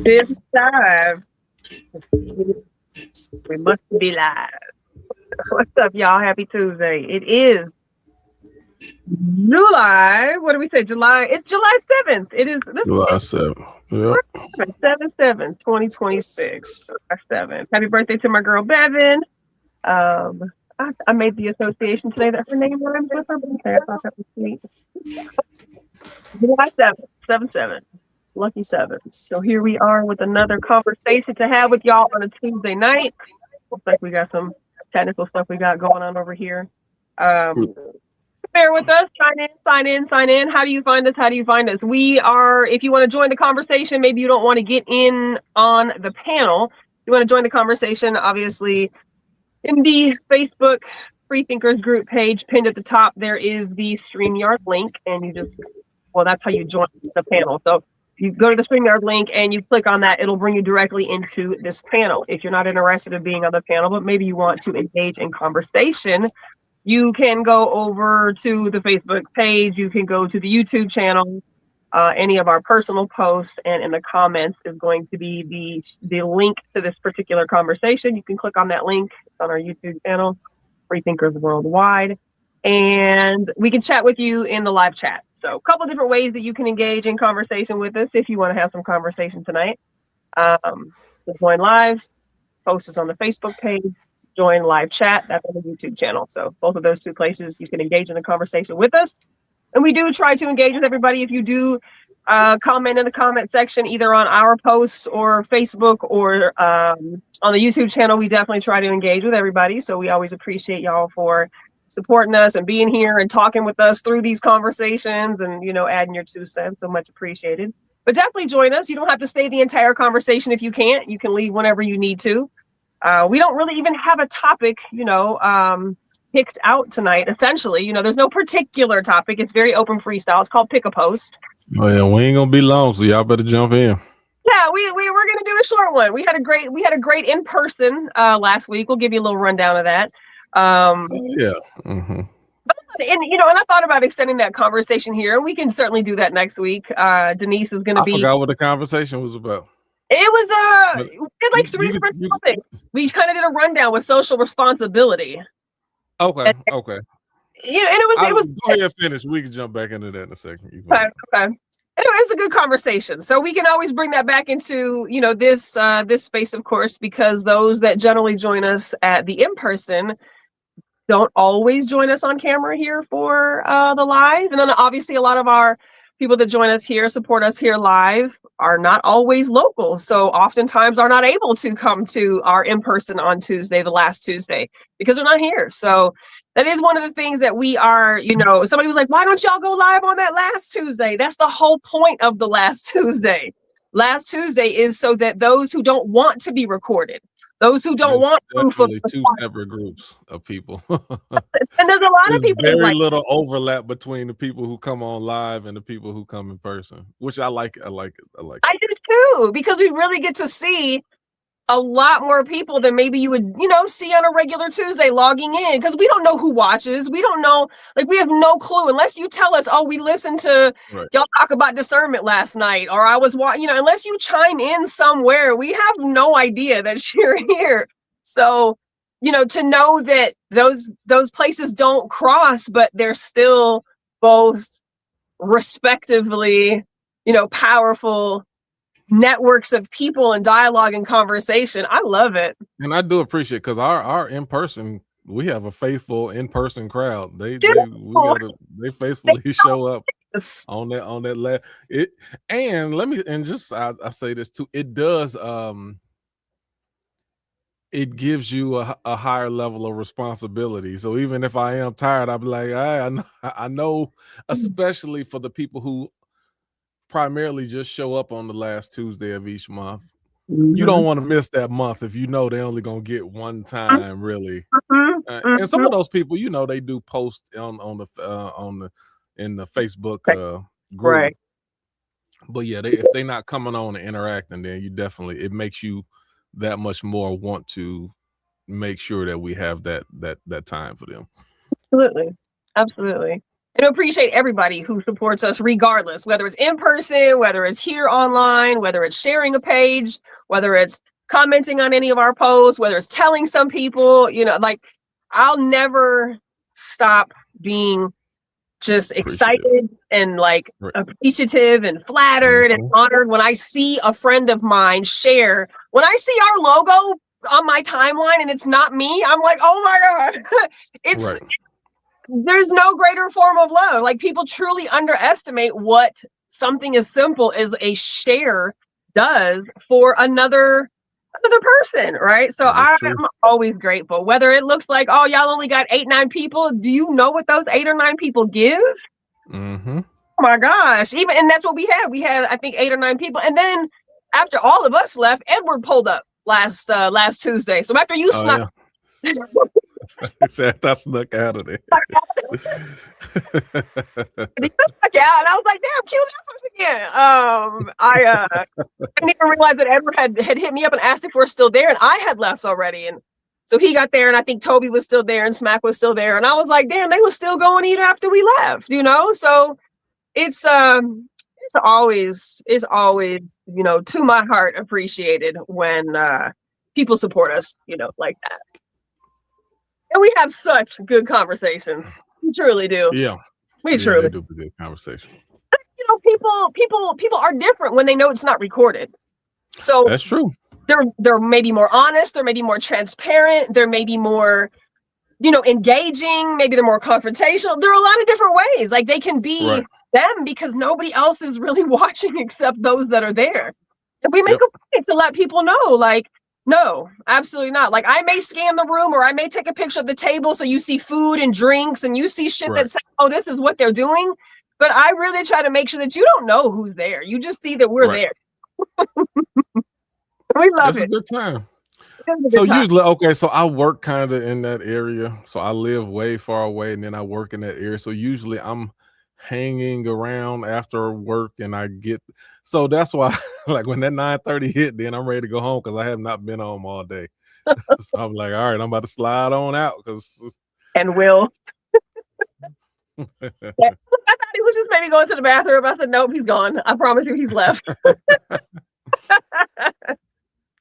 This live. We must be live. What's up, y'all? Happy Tuesday. It is July. What do we say? July. It's July 7th. It is July 7th. Yep. 7/7/2026. July 7th. Happy birthday to my girl Bevan. I made the association today that her name rhymes with her birthday. I thought that was sweet. July 7th. 7/7. Lucky 7. So here we are with another conversation to have with y'all on a Tuesday night. Looks like we got some technical stuff we got going on over here. Bear with us. Sign in. How do you find us? We are, if you want to join the conversation, maybe you don't want to get in on the panel. You want to join the conversation, obviously, in the Facebook Freethinkers group page, pinned at the top, there is the StreamYard link, and that's how you join the panel. So you go to the StreamYard link and you click on that, it'll bring you directly into this panel. If you're not interested in being on the panel, but maybe you want to engage in conversation, you can go over to the Facebook page, you can go to the YouTube channel, any of our personal posts, and in the comments is going to be the link to this particular conversation. You can click on that link. It's on our YouTube channel, Freethinkers Worldwide, and we can chat with you in the live chat. So a couple different ways that you can engage in conversation with us if you want to have some conversation tonight. Join live, post us on the Facebook page, join live chat, that's on the YouTube channel. So both of those two places you can engage in a conversation with us. And we do try to engage with everybody. If you do comment in the comment section, either on our posts or Facebook or on the YouTube channel, we definitely try to engage with everybody. So we always appreciate y'all for supporting us and being here and talking with us through these conversations and, adding your 2 cents. So much appreciated. But definitely join us. You don't have to stay the entire conversation if you can't. You can leave whenever you need to. We don't really even have a topic, picked out tonight. Essentially, there's no particular topic. It's very open freestyle. It's called Pick a Post. Oh yeah, we ain't gonna be long, so y'all better jump in. Yeah, we were gonna do a short one. We had a great in person last week. We'll give you a little rundown of that. Yeah. Mm-hmm. And I thought about extending that conversation here. We can certainly do that next week. Denise is gonna be. I forgot what the conversation was about. It was we did like 3 different topics. We kind of did a rundown with social responsibility. Okay. And it was go ahead and finish. We can jump back into that in a second. Okay. Anyway, it's a good conversation. So we can always bring that back into, this space, of course, because those that generally join us at the in-person don't always join us on camera here for the live. And then obviously a lot of our people that join us here, support us here live, are not always local. So oftentimes are not able to come to our in-person on Tuesday, the last Tuesday, because they're not here. So that is one of the things that we are, somebody was like, why don't y'all go live on that last Tuesday? That's the whole point of the last Tuesday. Last Tuesday is so that those who don't want to be recorded, those who don't want proof of two separate groups of people. And there's a lot of people. Very little overlap between the people who come on live and the people who come in person, which I like. I do too, because we really get to see a lot more people than maybe you would, see on a regular Tuesday logging in, because we don't know who watches. We don't know, we have no clue unless you tell us, oh, we listened to y'all talk about discernment last night, or I was watching, unless you chime in somewhere, we have no idea that you're here. So, to know that those places don't cross, but they're still both respectively, powerful networks of people and dialogue and conversation. I love it. And I do appreciate, because our in-person, we have a faithful in-person crowd. They faithfully show up on that I say this too, it does it gives you a higher level of responsibility. So even if I am tired, I'll be like, I know, especially for the people who primarily just show up on the last Tuesday of each month. Mm-hmm. You don't want to miss that month if they're only gonna get one time, really. And some of those people, they do post in the Facebook group. Right. But yeah, if they're not coming on and interacting, then it makes you that much more want to make sure that we have that time for them. Absolutely. And appreciate everybody who supports us regardless, whether it's in person, whether it's here online, whether it's sharing a page, whether it's commenting on any of our posts, whether it's telling some people, like I'll never stop being just excited and like appreciative and flattered and honored when I see a friend of mine share. When I see our logo on my timeline and it's not me, I'm like, oh my God. There's no greater form of love. Like, people truly underestimate what something as simple as a share does for another person, right? So I'm always grateful. Whether it looks like, oh, y'all only got 8-9 people. Do you know what those 8 or 9 people give? Oh my gosh. And that's what we had. We had, I think, 8 or 9 people. And then after all of us left, Edward pulled up last Tuesday. So after you snuck. That snuck out of there. He just stuck out, and I was like, "Damn, cue that person again." I didn't even realize that Edward had hit me up and asked if we're still there, and I had left already. And so he got there, and I think Toby was still there, and Smack was still there, and I was like, "Damn, they were still going even after we left," So it's always to my heart appreciated when people support us, like that. And we have such good conversations. We truly do. Yeah. We truly do good conversation. People are different when they know it's not recorded. So that's true. They're maybe more honest, they're maybe more transparent, they're maybe more, engaging, maybe they're more confrontational. There are a lot of different ways. Like, they can be them because nobody else is really watching except those that are there. And we make a point to let people know, like, no, absolutely not. Like, I may scan the room or I may take a picture of the table so you see food and drinks and you see shit that says, oh, this is what they're doing. But I really try to make sure that you don't know who's there. You just see that we're there. We love it. It's a good time. So usually, so I work kind of in that area. So I live way far away and then I work in that area. So usually I'm hanging around after work and so that's why like when that 9:30 hit, then I'm ready to go home because I have not been home all day. So I'm like, all right, I'm about to slide on out and Will. I thought he was just maybe going to the bathroom. I said, nope, he's gone. I promise you he's left. But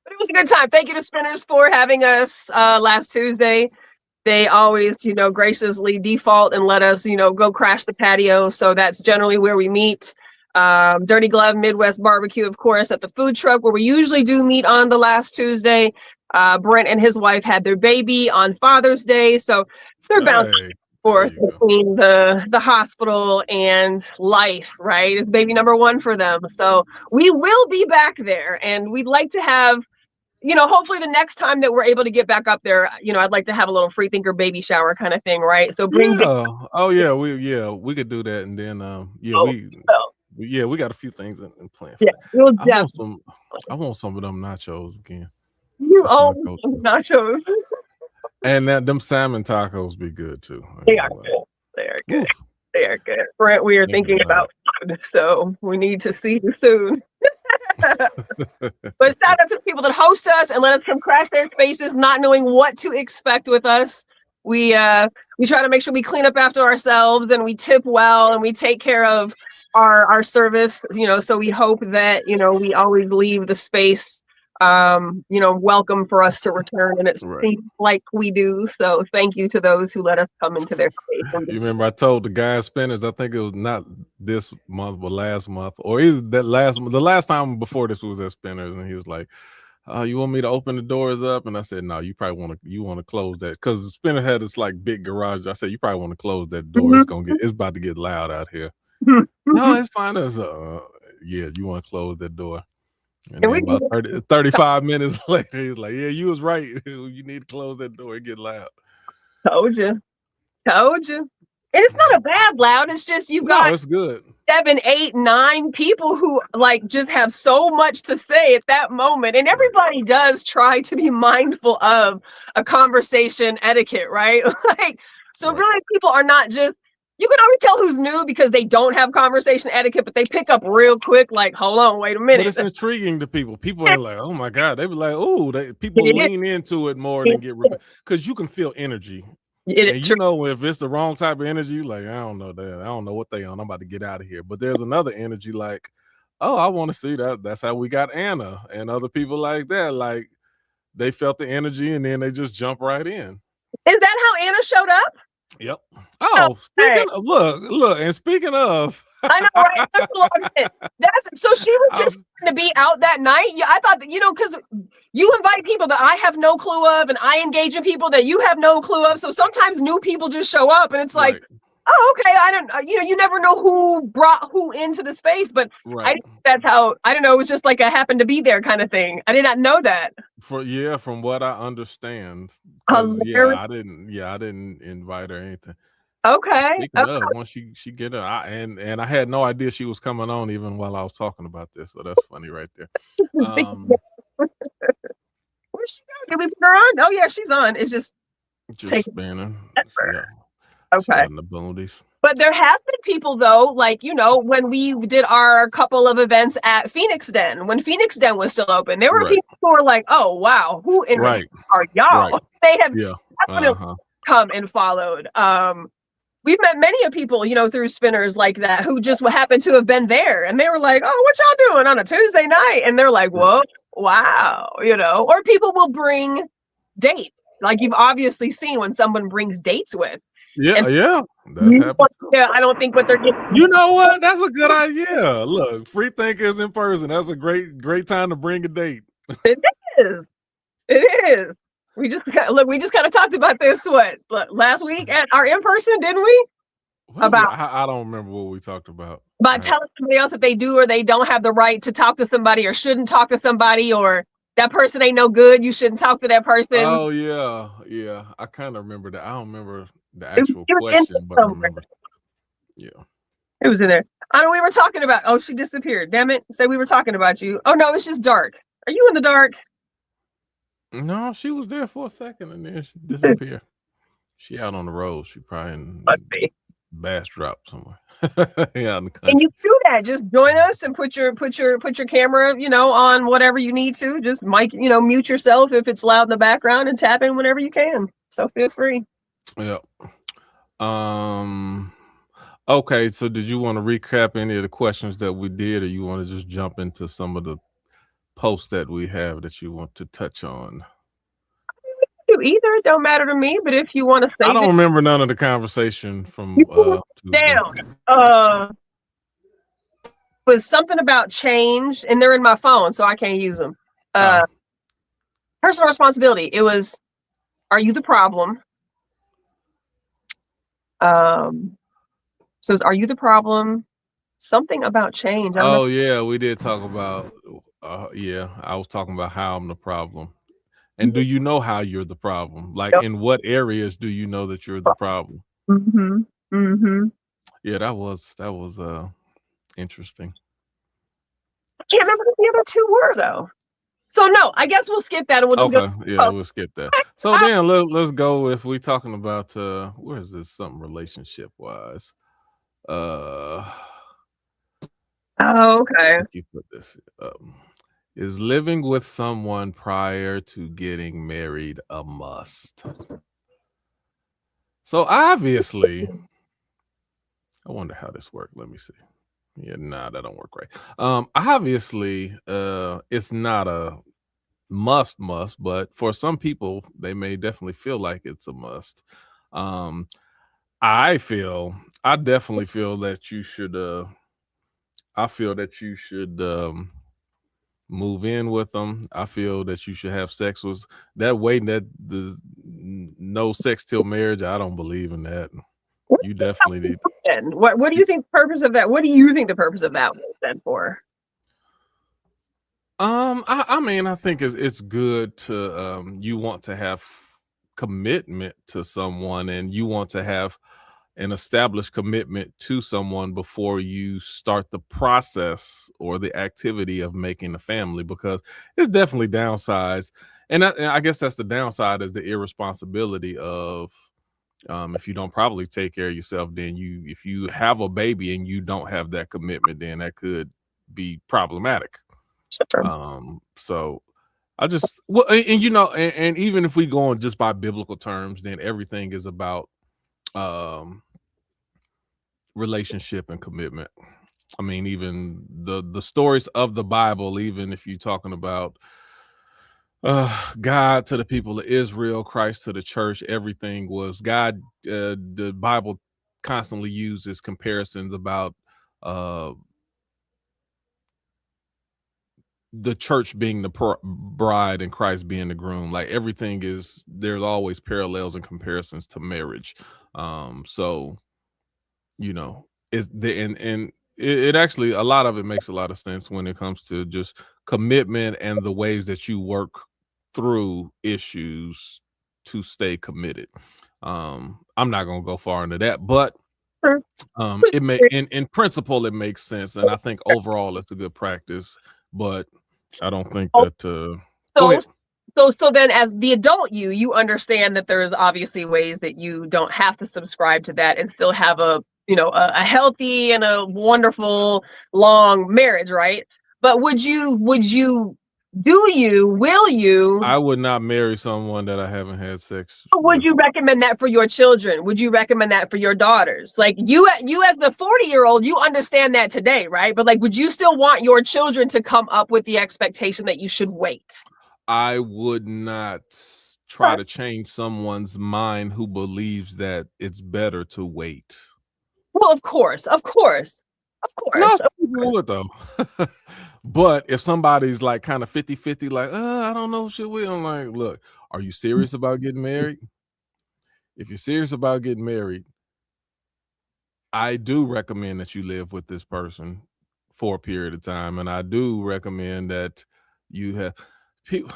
it was a good time. Thank you to Spinners for having us last Tuesday. They always, graciously default and let us, go crash the patio. So that's generally where we meet. Dirty Glove Midwest Barbecue, of course, at the food truck where we usually do meet on the last Tuesday. Brent and his wife had their baby on Father's Day. So they're bouncing forth between the hospital and life, right? It's baby number 1 for them. So we will be back there, and we'd like to have, hopefully the next time that we're able to get back up there, I'd like to have a little freethinker baby shower kind of thing, right? So bring we could do that, and then we got a few things in plan. I want some of them nachos again. You own nachos. And them salmon tacos be good too. They are good. They are good. They are good. Brent, we are thinking about food, so we need to see you soon. But shout out to the people that host us and let us come crash their spaces, not knowing what to expect with us. We try to make sure we clean up after ourselves and we tip well and we take care of our service, so we hope that, we always leave the space, welcome for us to return, and it seems like we do. So thank you to those who let us come into their space. You remember I told the guy at Spinners, I think it was not this month, but last month, or is that the last time before this was at Spinners, and he was like, you want me to open the doors up? And I said, no, you probably want to close that, because the Spinner had this like big garage. I said, you probably want to close that door. It's about to get loud out here. No, it's fine. You want to close that door. And then about 35 minutes later, he's like, yeah, you was right. You need to close that door. It get loud. Told you. And it's not a bad loud. It's just it's good. 7, 8, 9 people who like just have so much to say at that moment. And everybody does try to be mindful of a conversation etiquette, right? Really people are not just, you can always tell who's new because they don't have conversation etiquette, but they pick up real quick, like, hold on, wait a minute. But it's intriguing to people. People are like, oh my God. They be like, oh, people lean into it more than get, because you can feel energy. And you know, if it's the wrong type of energy, you like, I don't know that. I don't know what they on. I'm about to get out of here. But there's another energy like, oh, I want to see that. That's how we got Anna and other people like that. Like they felt the energy and then they just jump right in. Is that how Anna showed up? Yep. Oh, speaking of, look, and speaking of, I know, right? So she was just to be out that night. Yeah, I thought that, because you invite people that I have no clue of, and I engage in people that you have no clue of. So sometimes new people just show up, and it's like, right. Oh, okay. I don't, you never know who brought who into the space, but right. I think that's how, I don't know. It was just like a happened to be there kind of thing. I did not know that. From what I understand, I didn't invite her or anything. Okay. Speaking of, once she get her, and I had no idea she was coming on even while I was talking about this. So that's funny right there. Where's she going? Did we put her on? Oh yeah, she's on. It's just spinning. Yeah. Okay. In the boonies. But there have been people though, like, when we did our couple of events at Phoenix Den, when Phoenix Den was still open, there were people who were like, oh wow, who in the are y'all? Right. They have definitely come and followed. We've met many of people, through spinners like that who just happened to have been there, and they were like, "Oh, what y'all doing on a Tuesday night?" And they're like, "Whoa, wow," Or people will bring dates, like you've obviously seen when someone brings dates with. Yeah, that's happened. Yeah, I don't think what they're getting. You know what? That's a good idea. Look, free thinkers in person. That's a great time to bring a date. It is. It is. We just kind of talked about this last week at our in-person, didn't we? I don't remember what we talked about. About telling somebody else that they do or they don't have the right to talk to somebody or shouldn't talk to somebody, or that person ain't no good, you shouldn't talk to that person. Oh yeah. I kind of remember that. I don't remember the actual question, but I remember. Yeah. It was in there. I know we were talking about. Oh, she disappeared. Damn it! Say we were talking about you. Oh no, it's just dark. Are you in the dark? No, she was there for a second and then she disappeared. She out on the road. She probably in Bass Drop somewhere. Yeah, in the country. And you do that. Just join us and put your camera, on whatever you need to. Just mute yourself if it's loud in the background and tap in whenever you can. So feel free. Yeah. Okay, so did you want to recap any of the questions that we did, or you want to just jump into some of the posts that we have that you want to touch on? Do either, it don't matter to me, but if you want to say, I don't remember none of the conversation from down. Was something about change, and they're in my phone, so I can't use them. Personal responsibility. It was, are you the problem? So are you the problem? Something about change. Oh yeah, we did talk about. I was talking about how I'm the problem. And do you know how you're the problem? Like, in what areas do you know that you're the problem? Mm-hmm. Mm-hmm. Yeah, that was interesting. I can't remember what the other two were though. So no, I guess we'll skip that. And we'll skip that. So then let's go if we're talking about where is this something relationship wise? Okay. You put this is living with someone prior to getting married a must? So obviously, I wonder how this worked. Let me see. Yeah, that don't work right. Obviously, it's not a must, but for some people, they may definitely feel like it's a must. I definitely feel that you should. I feel that you should move in with them. I feel that you should have sex with that way. That the no sex till marriage. I don't believe in that. You definitely need. What do you think the purpose of that? What do you think the purpose of that was then for? I mean, I think it's good to you want to have commitment to someone, and you want to have an established commitment to someone before you start the process or the activity of making a family, because it's definitely downsides. And I guess that's the downside, is the irresponsibility of if you don't probably take care of yourself, then if you have a baby and you don't have that commitment, then that could be problematic. Sure. So I just well, and you know, and even if we go on just by biblical terms, then everything is about um relationship and commitment. I mean, even the stories of the Bible, even if you're talking about God to the people of Israel, Christ to the church, everything was God. The Bible constantly uses comparisons about uh the church being the bride and Christ being the groom. Like everything is, there's always parallels and comparisons to marriage. So you know, is the and it actually, a lot of it makes a lot of sense when it comes to just commitment and the ways that you work through issues to stay committed. I'm not gonna go far into that, but Sure. it may in principle it makes sense, and I think overall it's a good practice, but I don't think Oh, that go So, ahead. so then as the adult you understand that there's obviously ways that you don't have to subscribe to that and still have a healthy and a wonderful long marriage, right? But will you I would not marry someone that I haven't had sex would with. you recommend that for your children? Would you recommend that for your daughters? Like you as the 40-year-old, you understand that today, right? But like, would you still want your children to come up with the expectation that you should wait? I would not try to change someone's mind who believes that it's better to wait. Well, of course, of course, of No, course. some people would though. But if somebody's like kind of 50-50, like, I don't know, should we? I'm like, look, are you serious about getting married? If you're serious about getting married, I do recommend that you live with this person for a period of time. And I do recommend that you have people.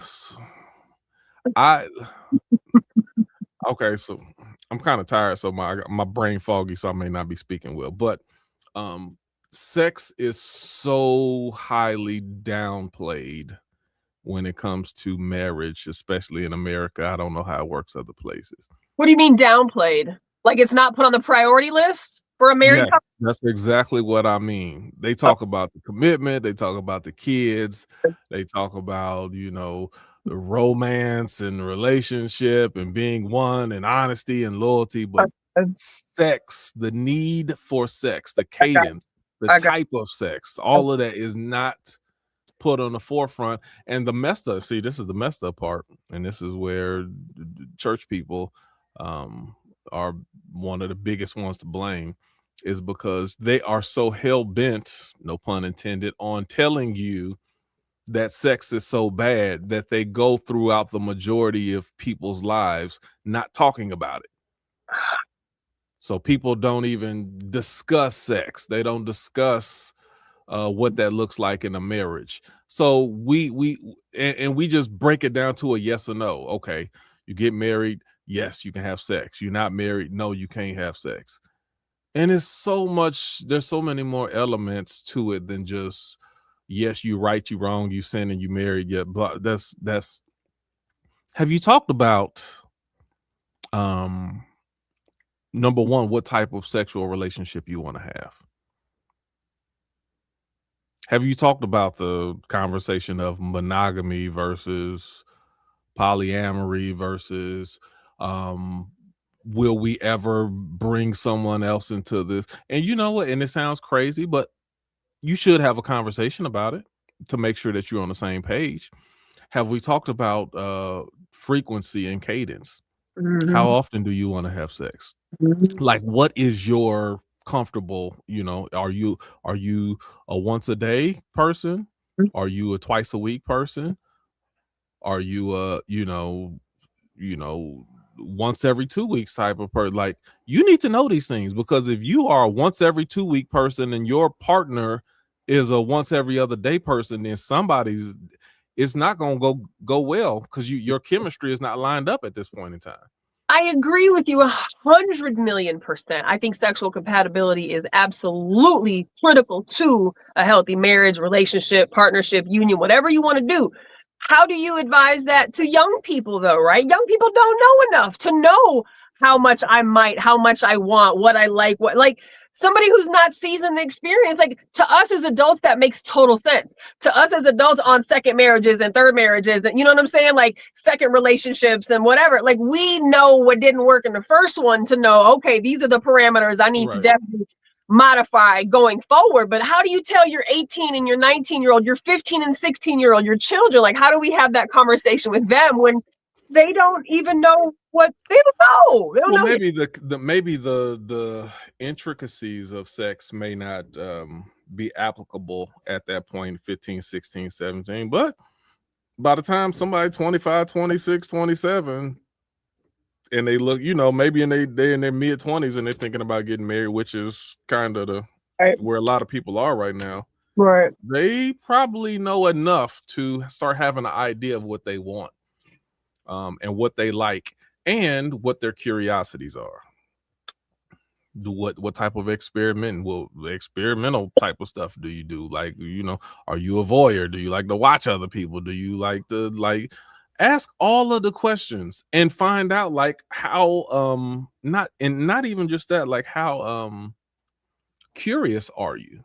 I Okay, so I'm kind of tired, so my brain foggy, so I may not be speaking well. But um, sex is so highly downplayed when it comes to marriage, especially in America. I don't know how it works other places. What do you mean downplayed? Like it's not put on the priority list for a married Yes, couple? that's exactly what I mean. They talk about the commitment, they talk about the kids, they talk about, the romance and the relationship and being one and honesty and loyalty, but sex, the need for sex, the I got, cadence, the I got. type of sex, all of that is not put on the forefront. And the messed up, see, this is the messed up part, and this is where church people are one of the biggest ones to blame, is because they are so hell-bent, no pun intended, on telling you that sex is so bad that they go throughout the majority of people's lives not talking about it. So people don't even discuss sex. They don't discuss what that looks like in a marriage. So and we just break it down to a yes or no. Okay, you get married, yes, you can have sex. You're not married, no, you can't have sex. And there's so many more elements to it than just yes, you right, you wrong, you sin, and you married. Yeah, but that's. Have you talked about um number one, what type of sexual relationship you want to have? Have you talked about the conversation of monogamy versus polyamory versus um will we ever bring someone else into this? And you know what? And it sounds crazy, but you should have a conversation about it to make sure that you're on the same page. Have we talked about frequency and cadence? How Mhm. often do you want to have sex? Like, what is your comfortable, are you a once a day person? Are you a twice a week person? Are you a once every 2 weeks type of person? Like, you need to know these things, because if you are a once every 2 week person and your partner is a once every other day person, then it's not going to go well, because your chemistry is not lined up at this point in time. I agree with you 100,000,000%. I think sexual compatibility is absolutely critical to a healthy marriage, relationship, partnership, union, whatever you want to do. How do you advise that to young people, though, right? Young people don't know enough to know how much I want, what I like, what like. somebody who's not seasoned experience. Like, to us as adults, that makes total sense. To us as adults on second marriages and third marriages, and you know what I'm saying? Like second relationships and whatever. Like, we know what didn't work in the first one to know, okay, these are the parameters I need to definitely modify going forward. But how do you tell your 18 and your 19-year-old, your 15 and 16-year-old, your children, like, how do we have that conversation with them when they don't even know what they don't know? They don't Well, know. maybe the intricacies of sex may not be applicable at that point, 15, 16, 17. But by the time somebody 25, 26, 27, and they look, maybe they're in their mid 20s and they're thinking about getting married, which is kind of where a lot of people are right now. Right. They probably know enough to start having an idea of what they want, and what they like, and what their curiosities are. What type of experimental type of stuff do you do? Like, are you a voyeur? Do you like to watch other people? Do you like to ask all of the questions and find out like how not even just that, like how curious are you?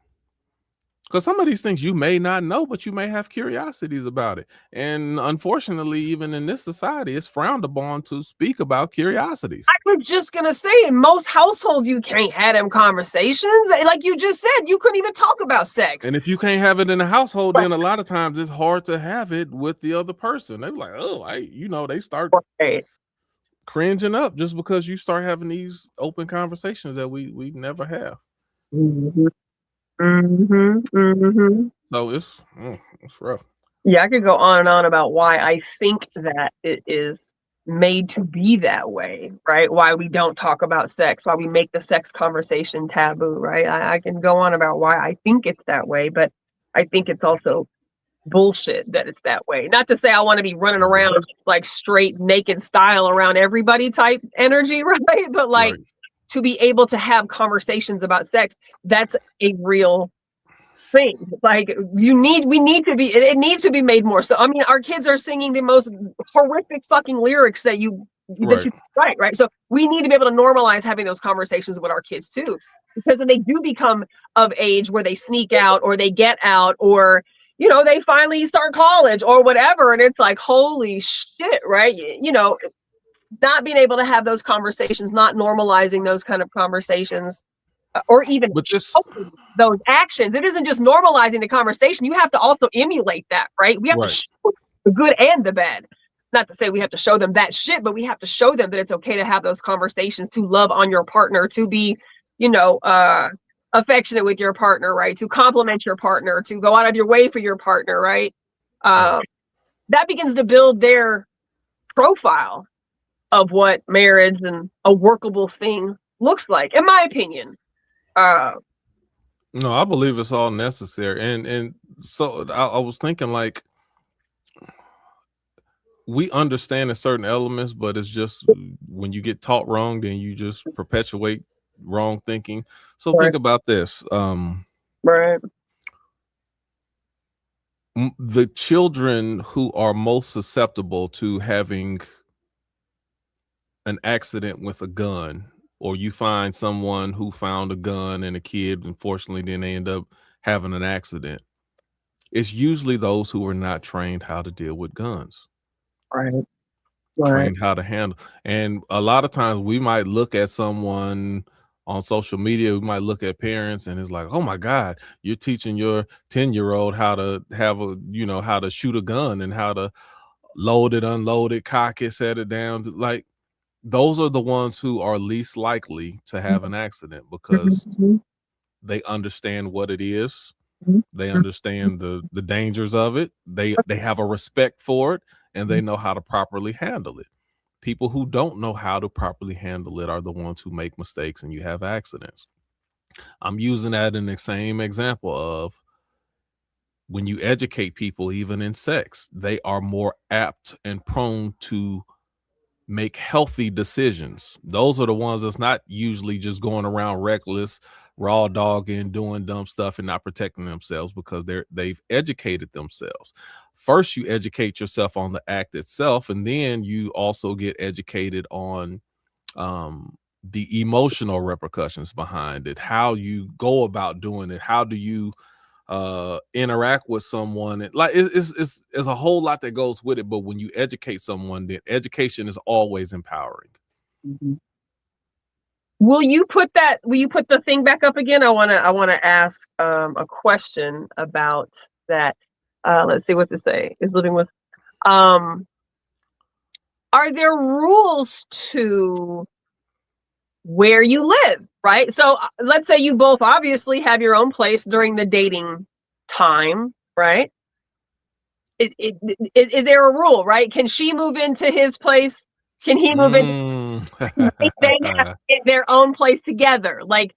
Because some of these things you may not know, but you may have curiosities about it. And unfortunately, even in this society, it's frowned upon to speak about curiosities. I was just gonna say, in most households, you can't have them conversations. Like you just said, you couldn't even talk about sex. And if you can't have it in the household, then a lot of times it's hard to have it with the other person. They're like, oh, they start cringing up just because you start having these open conversations that we never have. Mm-hmm. Mm-hmm. Mm-hmm. So it's rough. Yeah, I could go on and on about why I think that it is made to be that way, right? Why we don't talk about sex, why we make the sex conversation taboo, right? I can go on about why I think it's that way, but I think it's also bullshit that it's that way. Not to say I want to be running around like straight naked style around everybody type energy, right? But like to be able to have conversations about sex, that's a real thing. Like we need to be, it needs to be made more. So I mean, our kids are singing the most horrific fucking lyrics that you write, right? So we need to be able to normalize having those conversations with our kids too, because when they do become of age where they sneak out or they get out or they finally start college or whatever, and it's like, holy shit, right? Not being able to have those conversations, not normalizing those kind of conversations, or even those actions. It isn't just normalizing the conversation. You have to also emulate that, right? We have to show the good and the bad. Not to say we have to show them that shit, but we have to show them that it's okay to have those conversations, to love on your partner, to be, affectionate with your partner, right? To compliment your partner, to go out of your way for your partner, right? That begins to build their profile of what marriage and a workable thing looks like, in my opinion. No, I believe it's all necessary. And so I was thinking, like, we understand in certain elements, but it's just when you get taught wrong, then you just perpetuate wrong thinking. So think about this. The children who are most susceptible to having an accident with a gun, or you find someone who found a gun and a kid, unfortunately, then they end up having an accident. It's usually those who are not trained how to deal with guns. Trained how to handle. And a lot of times we might look at someone on social media, we might look at parents and it's like, oh my God, you're teaching your 10-year-old how to have how to shoot a gun and how to load it, unload it, cock it, set it down. Like, those are the ones who are least likely to have an accident because they understand what it is. They understand the dangers of it. They have a respect for it, and they know how to properly handle it. People who don't know how to properly handle it are the ones who make mistakes and you have accidents. I'm using that in the same example of when you educate people, even in sex, they are more apt and prone to make healthy decisions. Those are the ones that's not usually just going around reckless, raw dogging, doing dumb stuff and not protecting themselves because they've educated themselves. First, you educate yourself on the act itself, and then you also get educated on the emotional repercussions behind it, how you go about doing it, how do you interact with someone. It's a whole lot that goes with it, but when you educate someone, then education is always empowering. Mm-hmm. Will you put the thing back up again? I want to ask a question about that. Let's see what to say. Is living with are there rules to where you live, right? So let's say you both obviously have your own place during the dating time, right? Is there a rule, right? Can she move into his place? Can he move in? They have their own place together. Like,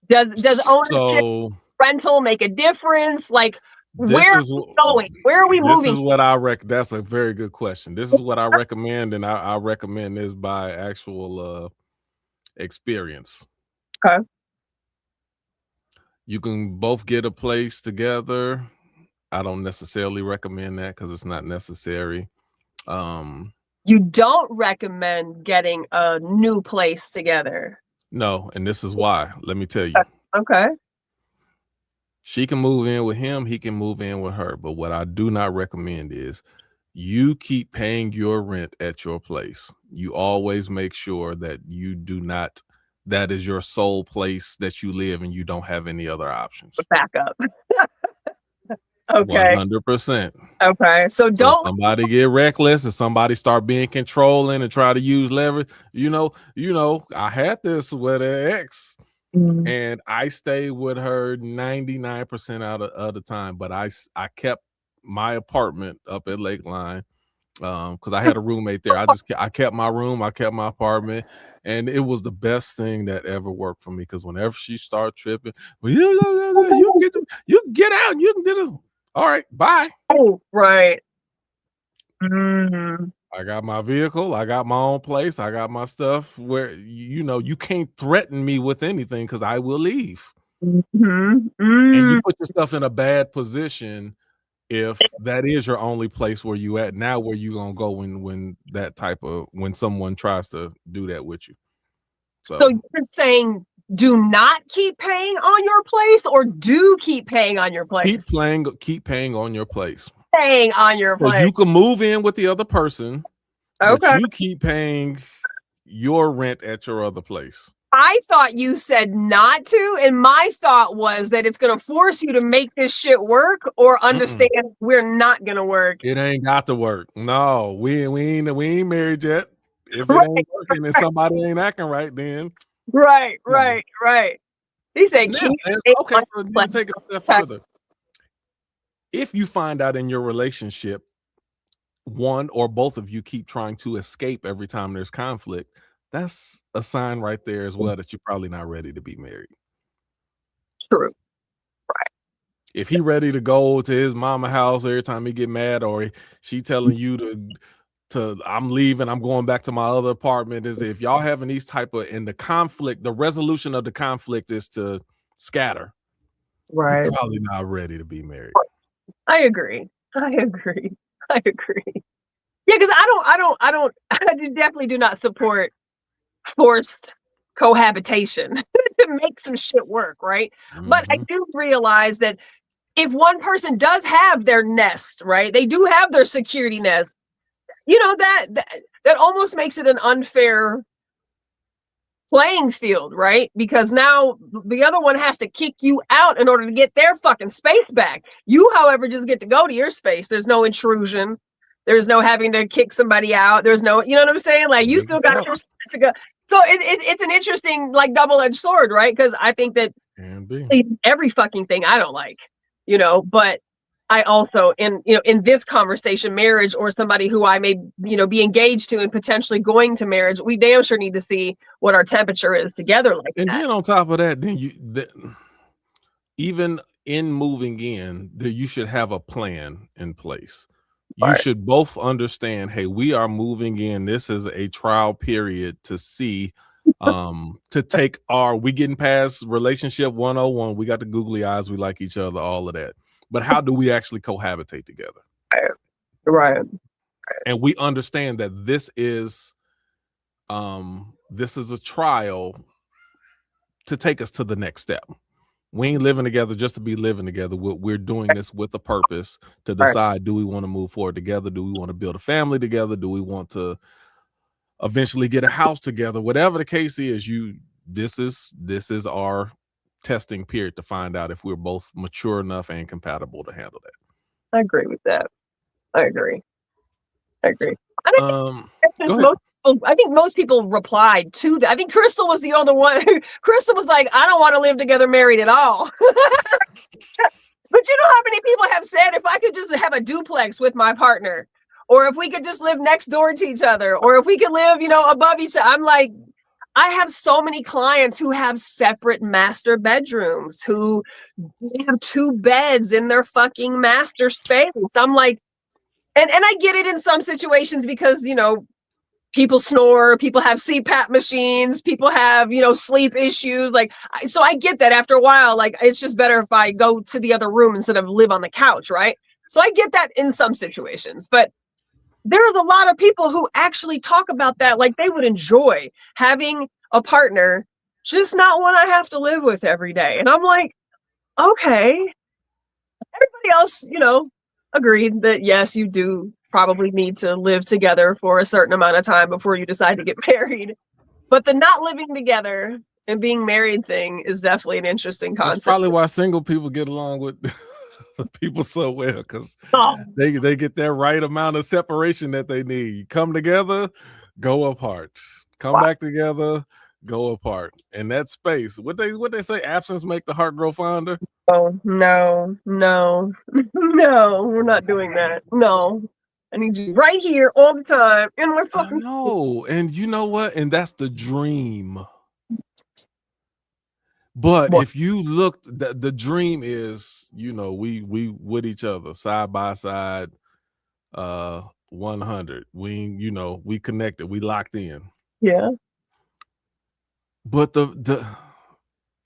does ownership, So rental make a difference? Like, this where is are we going? Where are we this moving? is what that's a very good question. This is what I recommend, and I recommend this by actual experience. Okay. You can both get a place together. I don't necessarily recommend that because it's not necessary. You don't recommend getting a new place together. No, and this is why. Let me tell you. Okay. She can move in with him, he can move in with her. But what I do not recommend is you keep paying your rent at your place. You always make sure that you do not, that is your sole place that you live and you don't have any other options. Back up. Okay. 100%. Okay. So So don't somebody get reckless and somebody start being controlling and try to use leverage. You know, I had this with an ex. And I stayed with her 99% out of the time, but I kept my apartment up at Lakeline because I had a roommate there. I kept my room, I kept my apartment, and it was the best thing that ever worked for me. Because whenever she started tripping, well, you can get out and you can do this. All right, bye. Oh, right. Mm-hmm. I got my vehicle, I got my own place, I got my stuff where you can't threaten me with anything because I will leave. Mm-hmm. And you put yourself in a bad position if that is your only place where you at. Now where you gonna go when someone tries to do that with you? So you're saying do not keep paying on your place, or do keep paying on your place? Keep paying on your place. Paying on your place. So you can move in with the other person, but you keep paying your rent at your other place. I thought you said not to, and my thought was that it's going to force you to make this shit work or understand we're not going to work. It ain't got to work. No, we ain't married yet. If it ain't working and somebody ain't acting right, then right. He said, okay, so take it a step further. If you find out in your relationship, one or both of you keep trying to escape every time there's conflict, that's a sign right there as well that you're probably not ready to be married. True. Right. If he ready to go to his mama house every time he get mad, or she telling you to I'm leaving, I'm going back to my other apartment, is if y'all having these type of, and the conflict, the resolution of the conflict is to scatter, right, you're probably not ready to be married. I agree. Yeah, because I definitely do not support forced cohabitation to make some shit work, right? But I do realize that if one person does have their nest, right, they do have their security nest, that almost makes it an unfair playing field, right? Because now the other one has to kick you out in order to get their fucking space back. You, however, just get to go to your space. There's no intrusion. There's no having to kick somebody out. There's no, you know what I'm saying? Like, you still got your space to go. So it's an interesting, like, double-edged sword, right? Because I think that every fucking thing I don't like, but I also, in this conversation, marriage, or somebody who I may, be engaged to and potentially going to marriage, we damn sure need to see what our temperature is together. And then on top of that, then even in moving in, you should have a plan in place. You should both understand, hey, we are moving in. This is a trial period to see, to take we getting past relationship 101. We got the googly eyes. We like each other, all of that. But how do we actually cohabitate together? Right. And we understand that this is this is a trial to take us to the next step. We ain't living together just to be living together. We're doing this with a purpose to decide, do we want to move forward together? Do we want to build a family together? Do we want to eventually get a house together? Whatever the case is, this is our testing period to find out if we're both mature enough and compatible to handle that. I agree with that. I agree. Go ahead. I think most people replied to that. I think Crystal was the only one. Crystal was like, I don't want to live together married at all. But you know how many people have said, if I could just have a duplex with my partner, or if we could just live next door to each other, or if we could live, above each other. I'm like, I have so many clients who have separate master bedrooms, who have 2 beds in their fucking master space. I'm like, and I get it in some situations because, people snore, people have CPAP machines, people have, sleep issues. Like, so I get that after a while, like, it's just better if I go to the other room instead of live on the couch, right? So I get that in some situations, but there's a lot of people who actually talk about that like they would enjoy having a partner, just not one I have to live with every day. And I'm like, okay. Everybody else, agreed that yes, you do probably need to live together for a certain amount of time before you decide to get married. But the not living together and being married thing is definitely an interesting concept. That's probably why single people get along with people so well, because they get that right amount of separation that they need. You come together, go apart. Come back together, go apart. In that space, what they say, absence make the heart grow fonder. Oh no, we're not doing that. No, I need you right here all the time. And we're fucking. No, and you know what? And that's the dream. But if you look, the dream is, we with each other side by side, 100. We connected, we locked in. Yeah. But I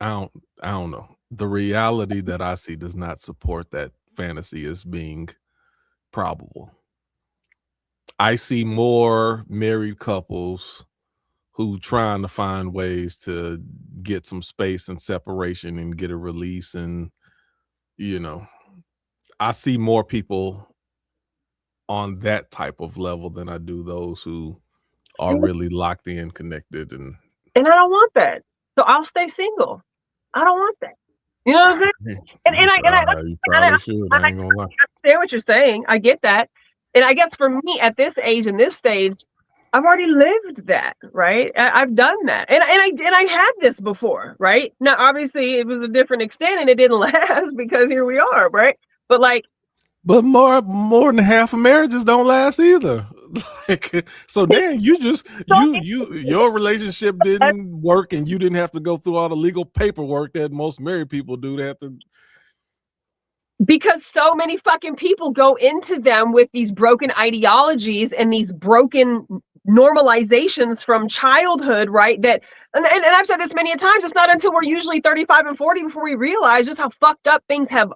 don't know. The reality that I see does not support that fantasy as being probable. I see more married couples who trying to find ways to get some space and separation and get a release. And, I see more people on that type of level than I do those who are really locked in, connected. And I don't want that. So I'll stay single. I don't want that. You know what I'm saying? And I understand what you're saying. I get that. And I guess for me at this age and this stage, I've already lived that, right? I've done that. And I had this before, right? Now, obviously it was a different extent and it didn't last because here we are, right? But more than half of marriages don't last either. So then your relationship didn't work and you didn't have to go through all the legal paperwork that most married people do. They have to. Because so many fucking people go into them with these broken ideologies and these broken normalizations from childhood, right? And I've said this many a times, it's not until we're usually 35 and 40 before we realize just how fucked up things have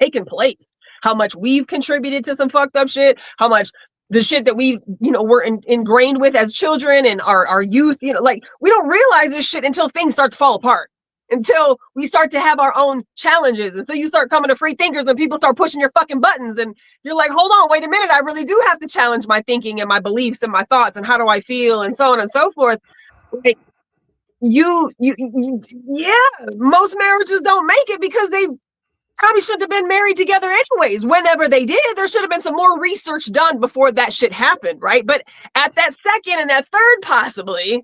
taken place. How much we've contributed to some fucked up shit, how much the shit that we, were ingrained with as children and our youth, like we don't realize this shit until things start to fall apart, until we start to have our own challenges. And so you start coming to free thinkers and people start pushing your fucking buttons and you're like, hold on, wait a minute. I really do have to challenge my thinking and my beliefs and my thoughts and how do I feel and so on and so forth. Like most marriages don't make it because they probably shouldn't have been married together anyways. Whenever they did, there should have been some more research done before that shit happened, right? But at that second and that third, possibly,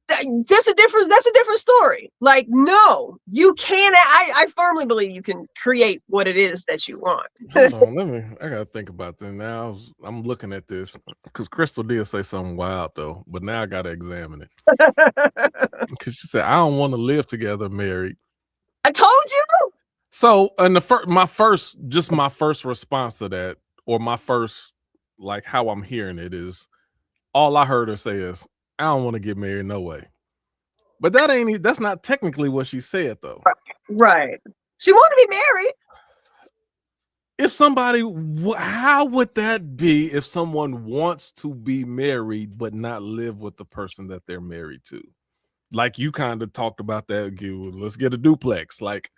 that's a different story. Like, no, you can't. I firmly believe you can create what it is that you want. Hold on, I gotta think about that now. I'm looking at this because Crystal did say something wild though, but now I gotta examine it. Because she said, I don't want to live together married. I told you. So, and my first response to that, or my first, like how I'm hearing it is, all I heard her say is, I don't want to get married, no way. But that's not technically what she said though. Right. She wanted to be married. if somebody, how would that be if someone wants to be married but not live with the person that they're married to? Like you kind of talked about that. Let's get a duplex. Like,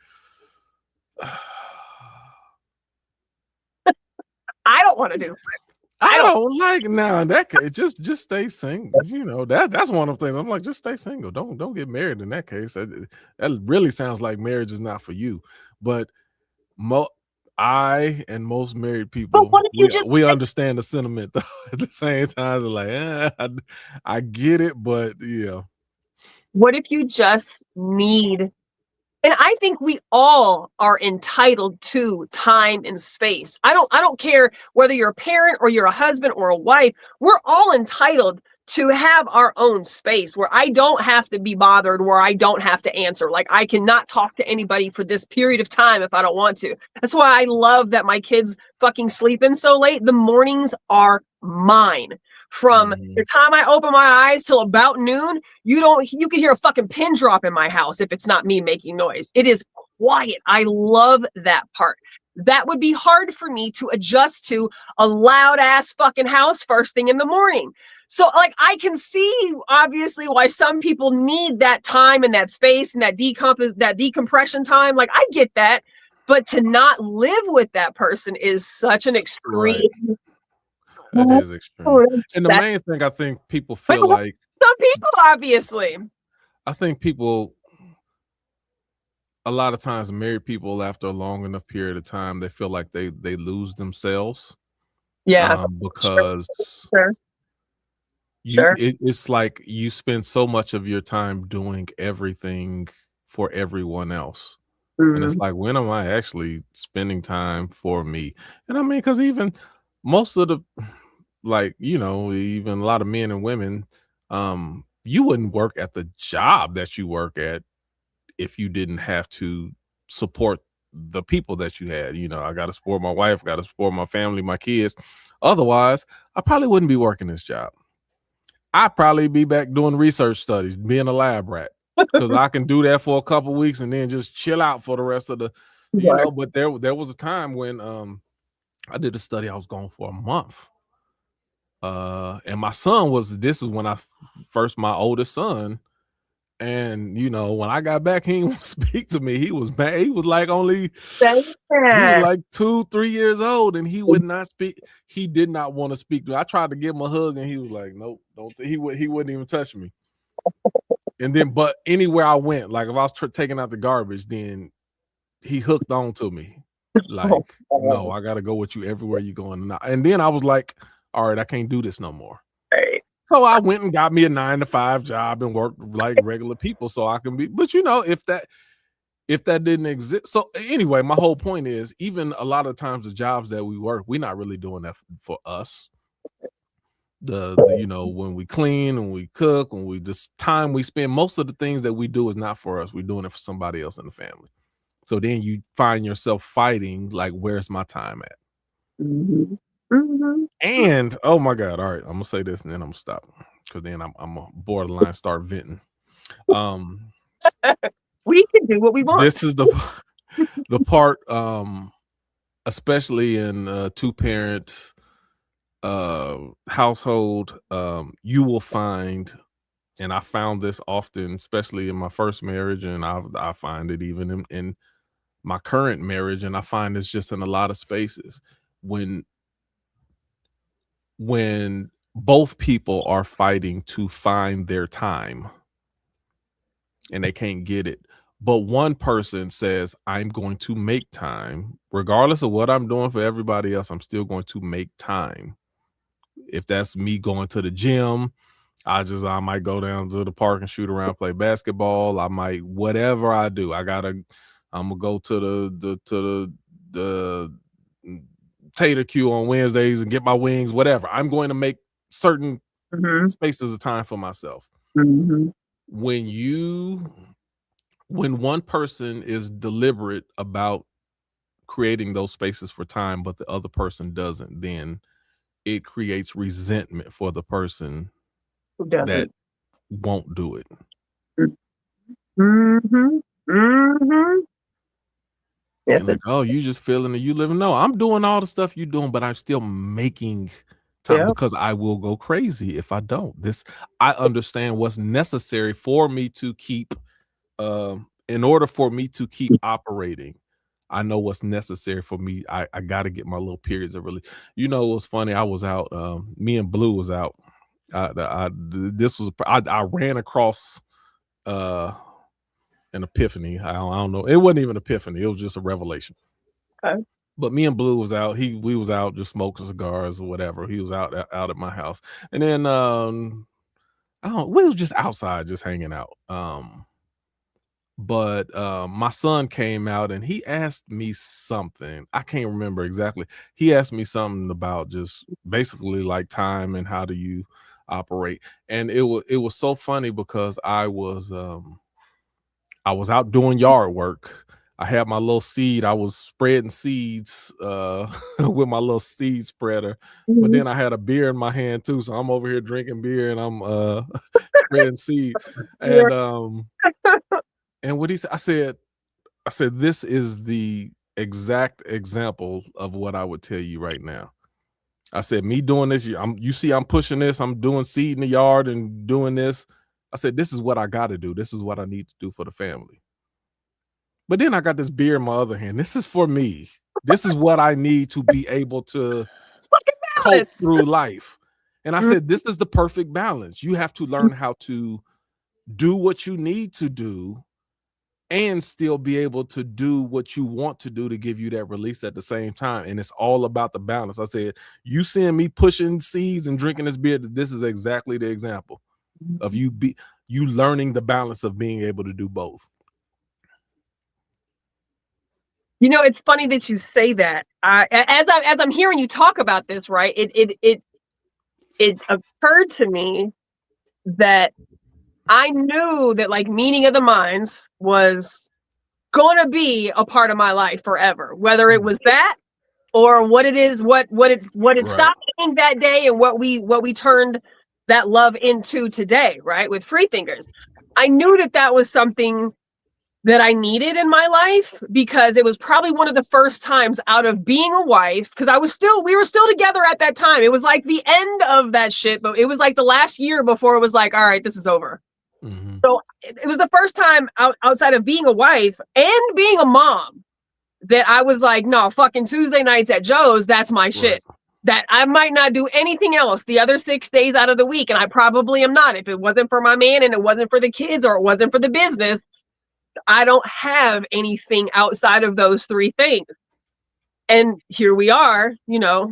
I don't want to do. I I don't. don't like now in that case. Just stay single. You know that's one of the things. I'm like, just stay single. Don't get married in that case. That really sounds like marriage is not for you. But I and most married But people, what if you just? we understand the sentiment though. At the same time, it's like, I get it, but yeah. What if you just need? And I think we all are entitled to time and space. I don't care whether you're a parent or you're a husband or a wife. We're all entitled to have our own space where I don't have to be bothered, where I don't have to answer. Like I cannot talk to anybody for this period of time if I don't want to. That's why I love that my kids fucking sleep in so late. The mornings are mine. From the time I open my eyes till about noon, you can hear a fucking pin drop in my house if it's not me making noise. It is quiet. I love that part. That would be hard for me to adjust to a loud ass fucking house first thing in the morning. So like I can see obviously why some people need that time and that space and that decompression time. Like I get that. But to not live with that person is such an extreme. Right. That is extreme. And the main thing I think people feel like, some people, obviously. I think people, a lot of times married people after a long enough period of time, they feel like they lose themselves. Yeah. Because Sure. it's like you spend so much of your time doing everything for everyone else. And it's like, when am I actually spending time for me? And I mean, because even most of the, like, you know, even a lot of men and women, you wouldn't work at the job that you work at if you didn't have to support the people that you had. You know, I got to support my wife, got to support my family, my kids. Otherwise, I probably wouldn't be working this job. I'd probably be back doing research studies, being a lab rat, because I can do that for a couple weeks and then just chill out for the rest of the, you know. But there was a time when I did a study. I was gone for a month. And my son this is when my oldest son. And you know, when I got back, he didn't want to speak to me. He was bad. He was like he was like 2-3 years old, and he would not speak. He did not want to speak to me. I tried to give him a hug, and he was like, nope, don't. He wouldn't even touch me. And then, but anywhere I went, like if I was taking out the garbage, then he hooked on to me. Like, no, I gotta go with you everywhere you going. And then I was like, all right, I can't do this no more. Right. So I went and got me a 9-to-5 job and worked like regular people so I can be, but you know, if that didn't exist. So anyway, my whole point is, even a lot of times the jobs that we work, we're not really doing that for us. The you know, when we clean and we cook, when this time we spend, most of the things that we do is not for us. We're doing it for somebody else in the family. So then you find yourself fighting, like, where's my time at? And oh my God, all right, I'm gonna say this and then I'm gonna stop, because then I'm a borderline start venting. We can do what we want. This is the part, especially in a 2-parent household, you will find, and I found this often, especially in my first marriage, and I find it even in my current marriage, and I find it's just in a lot of spaces when both people are fighting to find their time and they can't get it. But one person says, I'm going to make time, regardless of what I'm doing for everybody else, I'm still going to make time. If that's me going to the gym, I might go down to the park and shoot around, play basketball. I might, whatever I do, I'm gonna go to the Tater Q on Wednesdays and get my wings, whatever. I'm going to make certain spaces of time for myself. When one person is deliberate about creating those spaces for time, but the other person doesn't, then it creates resentment for the person that won't do it. Yes, And like, oh, you just feeling it, you living. No, I'm doing all the stuff you doing, but I'm still making time yeah. because I will go crazy if I don't. I understand what's necessary for me to keep in order for me to keep operating. I know what's necessary for me. I got to get my little periods of release. You know, it was funny. I was out. Me and Blue was out. I ran across uh an epiphany. I don't know. It wasn't even epiphany. It was just a revelation. Okay. But me and Blue was out. We was out just smoking cigars or whatever. He was out at my house, and then we was just outside, just hanging out. But my son came out and he asked me something. I can't remember exactly. He asked me something about just basically like time and how do you operate. And it was so funny because I was out doing yard work. I had my little seed. I was spreading seeds with my little seed spreader. But Mhm. then I had a beer in my hand too. So I'm over here drinking beer and I'm spreading seed. Yeah. And what he said, I said, this is the exact example of what I would tell you right now. I said, me doing this, you see, I'm pushing this, I'm doing seed in the yard and doing this. I said, this is what I got to do. This is what I need to do for the family. But then I got this beer in my other hand. This is for me. This is what I need to be able to It's fucking cope valid. through life. And I Mhm. said, this is the perfect balance. You have to learn how to do what you need to do and still be able to do what you want to do to give you that release at the same time. And it's all about the balance. I said, you seeing me pushing seeds and drinking this beer, this is exactly the example of you learning the balance of being able to do both. You know, it's funny that you say that. As I'm hearing you talk about this, right? It occurred to me that I knew that like meeting of the minds was gonna be a part of my life forever, whether it was that or what it is, what it Right. stopped being that day, and what we turned that love into today, right? With freethinkers, I knew that that was something that I needed in my life because it was probably one of the first times out of being a wife, because we were still together at that time. It was like the end of that shit, but it was like the last year before it was like, all right, this is over. Mm-hmm. So it was the first time outside of being a wife and being a mom that I was like, no, fucking Tuesday nights at Joe's, that's my Right. shit. That I might not do anything else the other 6 days out of the week. And I probably am not. If it wasn't for my man and it wasn't for the kids or it wasn't for the business, I don't have anything outside of those three things. And here we are,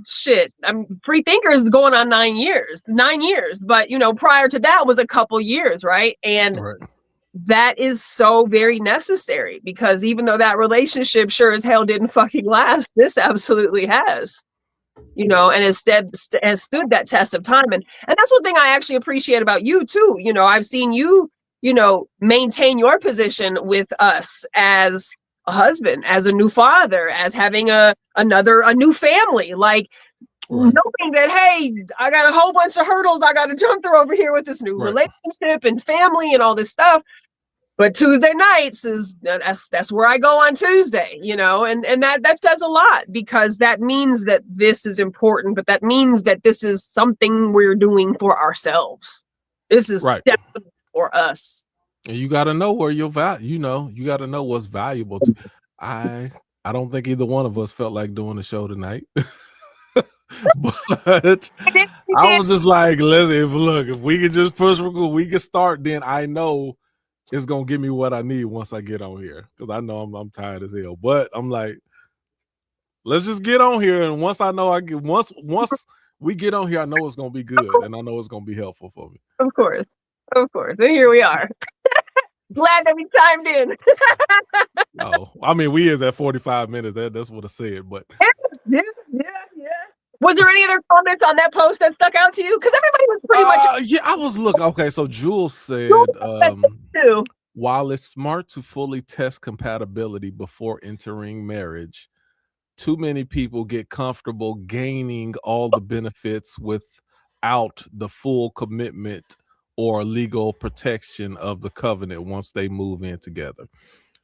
shit. I'm free thinkers going on 9 years, 9 years. But, prior to that was a couple years, right? And Right. that is so very necessary because even though that relationship sure as hell didn't fucking last, this absolutely has. And instead has stood that test of time. And that's one thing I actually appreciate about you too. I've seen you, maintain your position with us as a husband, as a new father, as having a new family. Like Right. knowing that, hey, I got a whole bunch of hurdles I got to jump through over here with this new Right. relationship and family and all this stuff. But Tuesday nights that's where I go on Tuesday, and that says a lot because that means that this is important, but that means that this is something we're doing for ourselves. This is Right. definitely for us. And you got to know where your value, you got to know what's valuable to. I don't think either one of us felt like doing the show tonight. But I was just like, if we can just push record, we can start, then I know it's gonna give me what I need once I get on here. Because I know I'm tired as hell. But I'm like, let's just get on here. And once I know once we get on here, I know it's gonna be good and I know it's gonna be helpful for me. Of course. Of course. And here we are. Glad that we chimed in. Oh, I mean, we is at 45 minutes. That's what I said, but Yeah. Was there any other comments on that post that stuck out to you? Because everybody was pretty much yeah, I was looking. Okay, so Jules said too. while it's smart to fully test compatibility before entering marriage, too many people get comfortable gaining all the benefits without the full commitment or legal protection of the covenant once they move in together.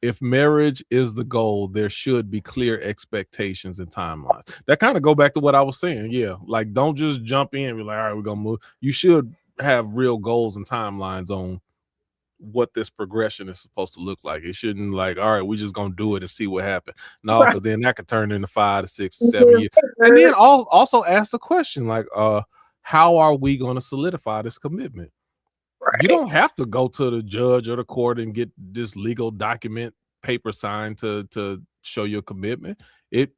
if marriage is the goal, there should be clear expectations and timelines. That kind of go back to what I was saying. Yeah, like don't just jump in and be like, all right, we're gonna move. You should have real goals and timelines on what this progression is supposed to look like. It shouldn't like, all right, we're just gonna do it and see what happens. No, Right. because then that could turn into 5 to 6 to 7 years. And then also ask the question like, how are we going to solidify this commitment? You Right. don't have to go to the judge or the court and get this legal document paper signed to show your commitment. It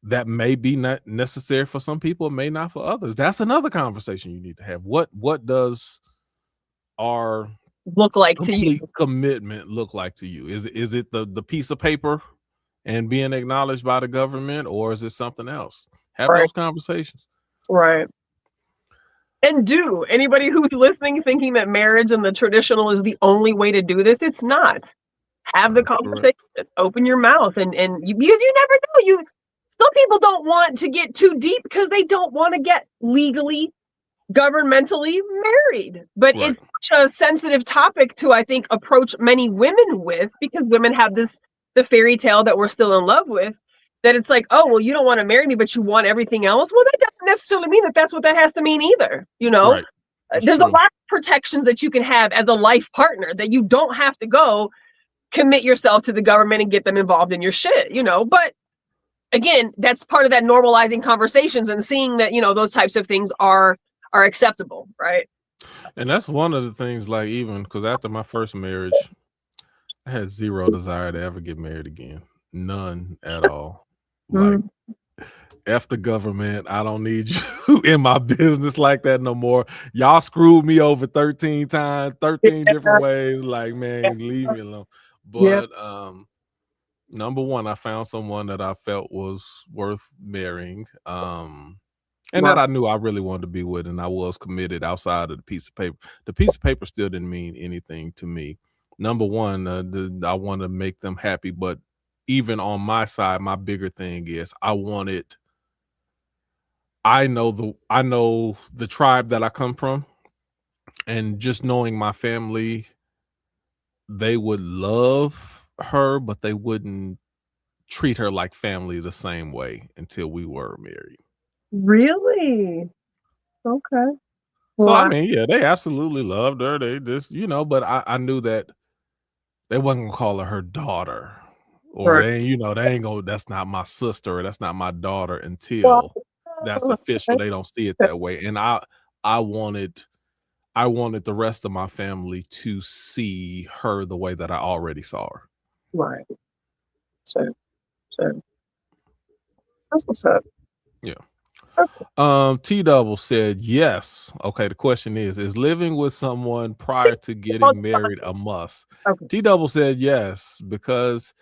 that may be not necessary for some people, it may not for others. That's another conversation you need to have. What does our Look like to complete you. commitment look like to you? Is it the piece of paper and being acknowledged by the government, or is it something else? Have Right. those conversations. Right. And do anybody who's listening thinking that marriage and the traditional is the only way to do this, it's not. Have the That's correct. conversation, open your mouth, and you, because you never know. Some people don't want to get too deep because they don't want to get legally, governmentally married. But Right. it's such a sensitive topic to, I think, approach many women with, because women have the fairy tale that we're still in love with. That it's like, oh, well, you don't want to marry me, but you want everything else. Well, that doesn't necessarily mean that that's what that has to mean either. Right. That's There's a true. lot of protections that you can have as a life partner, that you don't have to go commit yourself to the government and get them involved in your shit, but again, that's part of that normalizing conversations and seeing that, those types of things are acceptable, right? And that's one of the things, like, even because after my first marriage, I had zero desire to ever get married again. None at all. Like, Mm, F the government. I don't need you in my business like that no more. Y'all screwed me over 13 times, 13 different ways. Like, man, leave me alone. yeah, But number one, I found someone that I felt was worth marrying. And that right, I knew I really wanted to be with, and I was committed outside of the piece of paper. The piece of paper still didn't mean anything to me. Number one, I want to make them happy, but even on my side, my bigger thing is I know the tribe that I come from, and just knowing my family, they would love her, but they wouldn't treat her like family the same way until we were married. really, okay, So I well, mean, yeah, they absolutely loved her. They just, but I knew that they wasn't gonna call her daughter, or right, they ain't gonna. That's not my sister, or that's not my daughter well, until that's official. They don't see it that way, and I wanted I wanted the rest of my family to see her the way that I already saw her. right, so, so, that's what's up. Yeah. Okay. T Double said yes. Okay, the question is living with someone prior to getting married a must? Okay. T Double said yes, because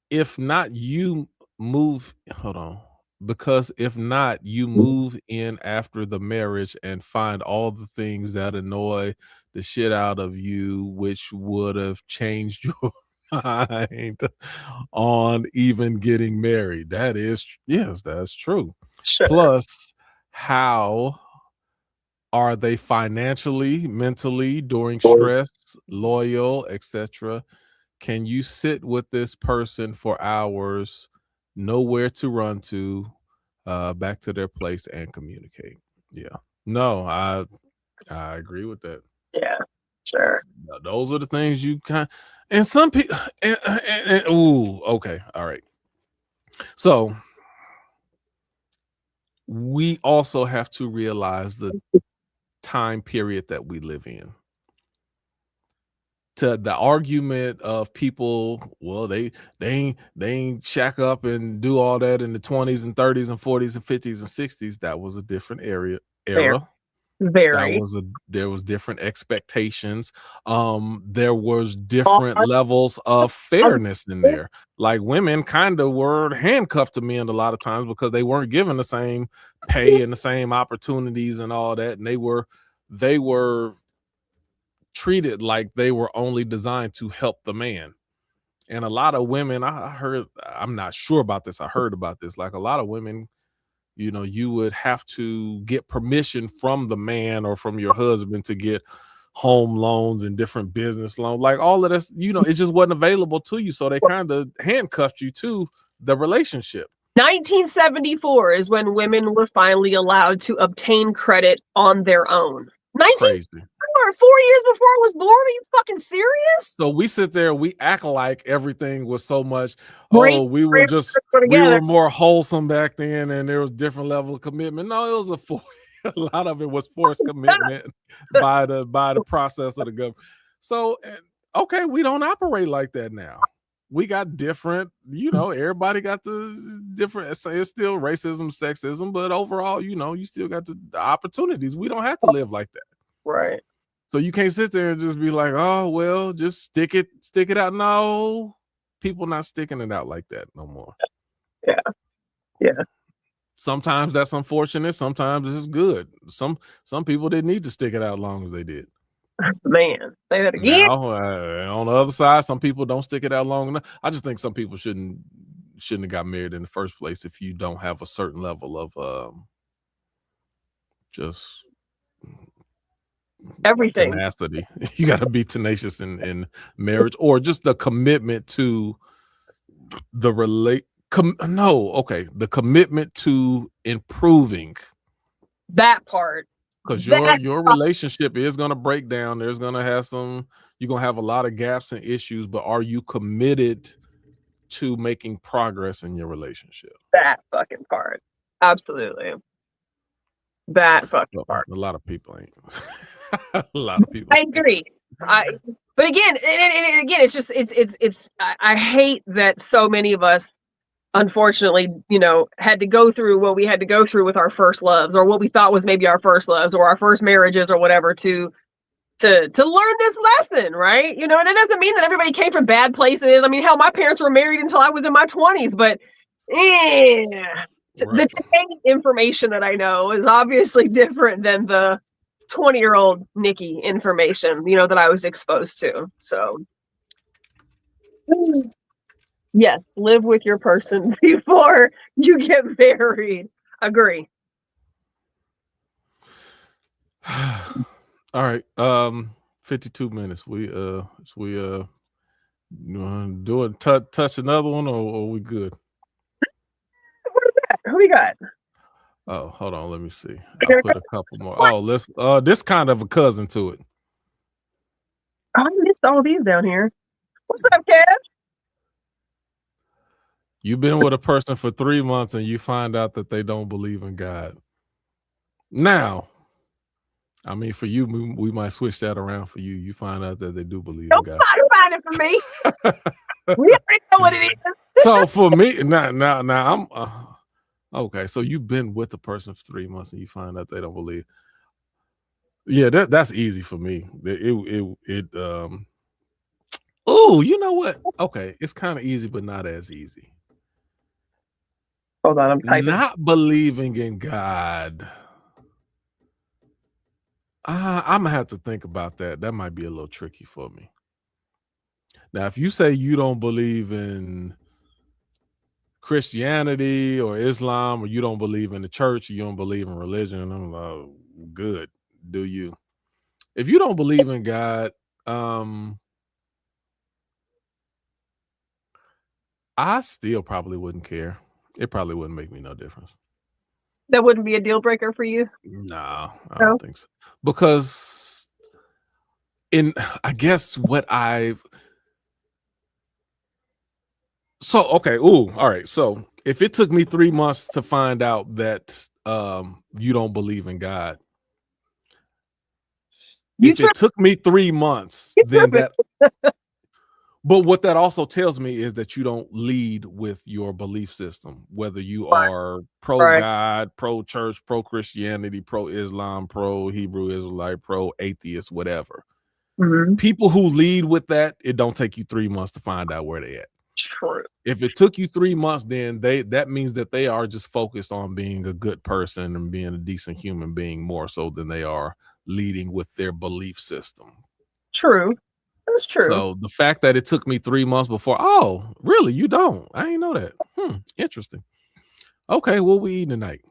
if not, you move hold on. Because if not, you move in after the marriage and find all the things that annoy the shit out of you, which would have changed your mind on even getting married. Yes, that's true. Sure. Plus, how are they financially, mentally, during stress, loyal, etc.? Can you sit with this person for hours, know where to run to, back to their place and communicate? Yeah. No, I agree with that. Yeah, sure. No, those are the things you kind and some people ooh, okay, all right. So we also have to realize the time period that we live in. To the argument of people, well, they ain't shack up and do all that in the 20s and 30s and 40s and 50s and 60s. That was a different Very, era. very. There was different expectations. There was All different levels of fairness in there. Like, women kind of were handcuffed to men a lot of times because they weren't given the same pay and the same opportunities and all that. And they were treated like they were only designed to help the man. And a lot of women, I heard, I'm not sure about this. I heard about this. Like, a lot of women, you would have to get permission from the man or from your husband to get home loans and different business loans, like all of this, it just wasn't available to you. So they kind of handcuffed you to the relationship. 1974 is when women were finally allowed to obtain credit on their own. 1974, Crazy. 4 years before I was born. Are you fucking serious? So we sit there, we act like everything was so much. Great, Oh, we were more wholesome back then, and there was different level of commitment. No, it was a lot of it was forced commitment by the process of the government. So, okay, we don't operate like that now. We got different, everybody got the different. It's still racism, sexism, but overall, you still got the opportunities. We don't have to live like that. Right. So you can't sit there and just be like, oh, well, just stick it out. No, people not sticking it out like that no more. Yeah. Sometimes that's unfortunate. Sometimes it's good. Some people didn't need to stick it out as long as they did. Man, say that again. Now, on the other side, some people don't stick it out long enough. I just think some people shouldn't have got married in the first place if you don't have a certain level of just everything. Tenacity. You got to be tenacious in marriage, or just the commitment to the the commitment to improving that part. Because your relationship is going to break down. There's going to have you're going to have a lot of gaps and issues, but are you committed to making progress in your relationship? That fucking part. Absolutely. That fucking part. A lot of people ain't. A lot of people. I agree. But again, it's just, I hate that so many of us, unfortunately, had to go through what we had to go through with our first loves, or what we thought was maybe our first loves or our first marriages or whatever, to learn this lesson, right? And it doesn't mean that everybody came from bad places. I mean, hell, my parents were married until I was in my 20s, but the today information that I know is obviously different than the 20-year-old Nikki information, that I was exposed to. So yes, live with your person before you get married. Agree. All right. 52 minutes. We do it, touch another one, or we good? What is that? Who we got? Oh, hold on. Let me see. I'll put a couple more. Oh, let's this kind of a cousin to it. I missed all these down here. What's up, Kev? You've been with a person for 3 months and you find out that they don't believe in God. Now, I mean, for you, we might switch that around for you. You find out that they do believe in God. Don't find it for me. We already know what it is. So for me, now I'm okay. So you've been with a person for 3 months and you find out they don't believe. Yeah, that's easy for me. Oh, you know what? Okay, it's kind of easy, but not as easy. Hold on, I'm typing. Not believing in God. I'm gonna have to think about that. That might be a little tricky for me. Now, if you say you don't believe in Christianity or Islam, or you don't believe in the church, or you don't believe in religion, I'm like, good. Do you? If you don't believe in God, I still probably wouldn't care. It probably wouldn't make me no difference. That wouldn't be a deal breaker for you? No, I don't think so. Because I guess what I've okay. Ooh, all right. So if it took me 3 months to find out that you don't believe in God, if it took me 3 months, then that. But what that also tells me is that you don't lead with your belief system, whether you are pro-God, pro-church, pro-Christianity, pro-Islam, pro-Hebrew Israelite, pro-atheist, whatever. Mm-hmm. People who lead with that, it don't take you 3 months to find out where they at. True. If it took you 3 months, then that means that they are just focused on being a good person and being a decent human being more so than they are leading with their belief system. True. That's true. So the fact that it took me 3 months before, oh, really? You don't? I didn't know that. Interesting. Okay, what we eating tonight?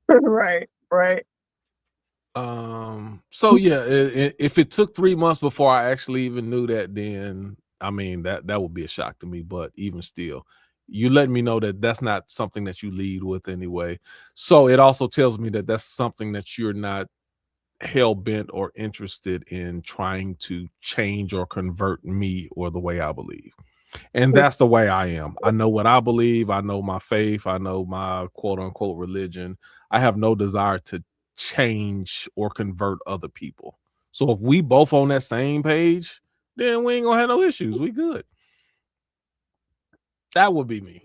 Right. So yeah, if it took 3 months before I actually even knew that, then I mean that would be a shock to me. But even still, you let me know that that's not something that you lead with anyway. So it also tells me that that's something that you're not hell bent or interested in trying to change or convert me or the way I believe. And that's the way I am. I know what I believe. I know my faith. I know my quote unquote religion. I have no desire to change or convert other people. So if we both on that same page, then we ain't gonna have no issues. We good. That would be me.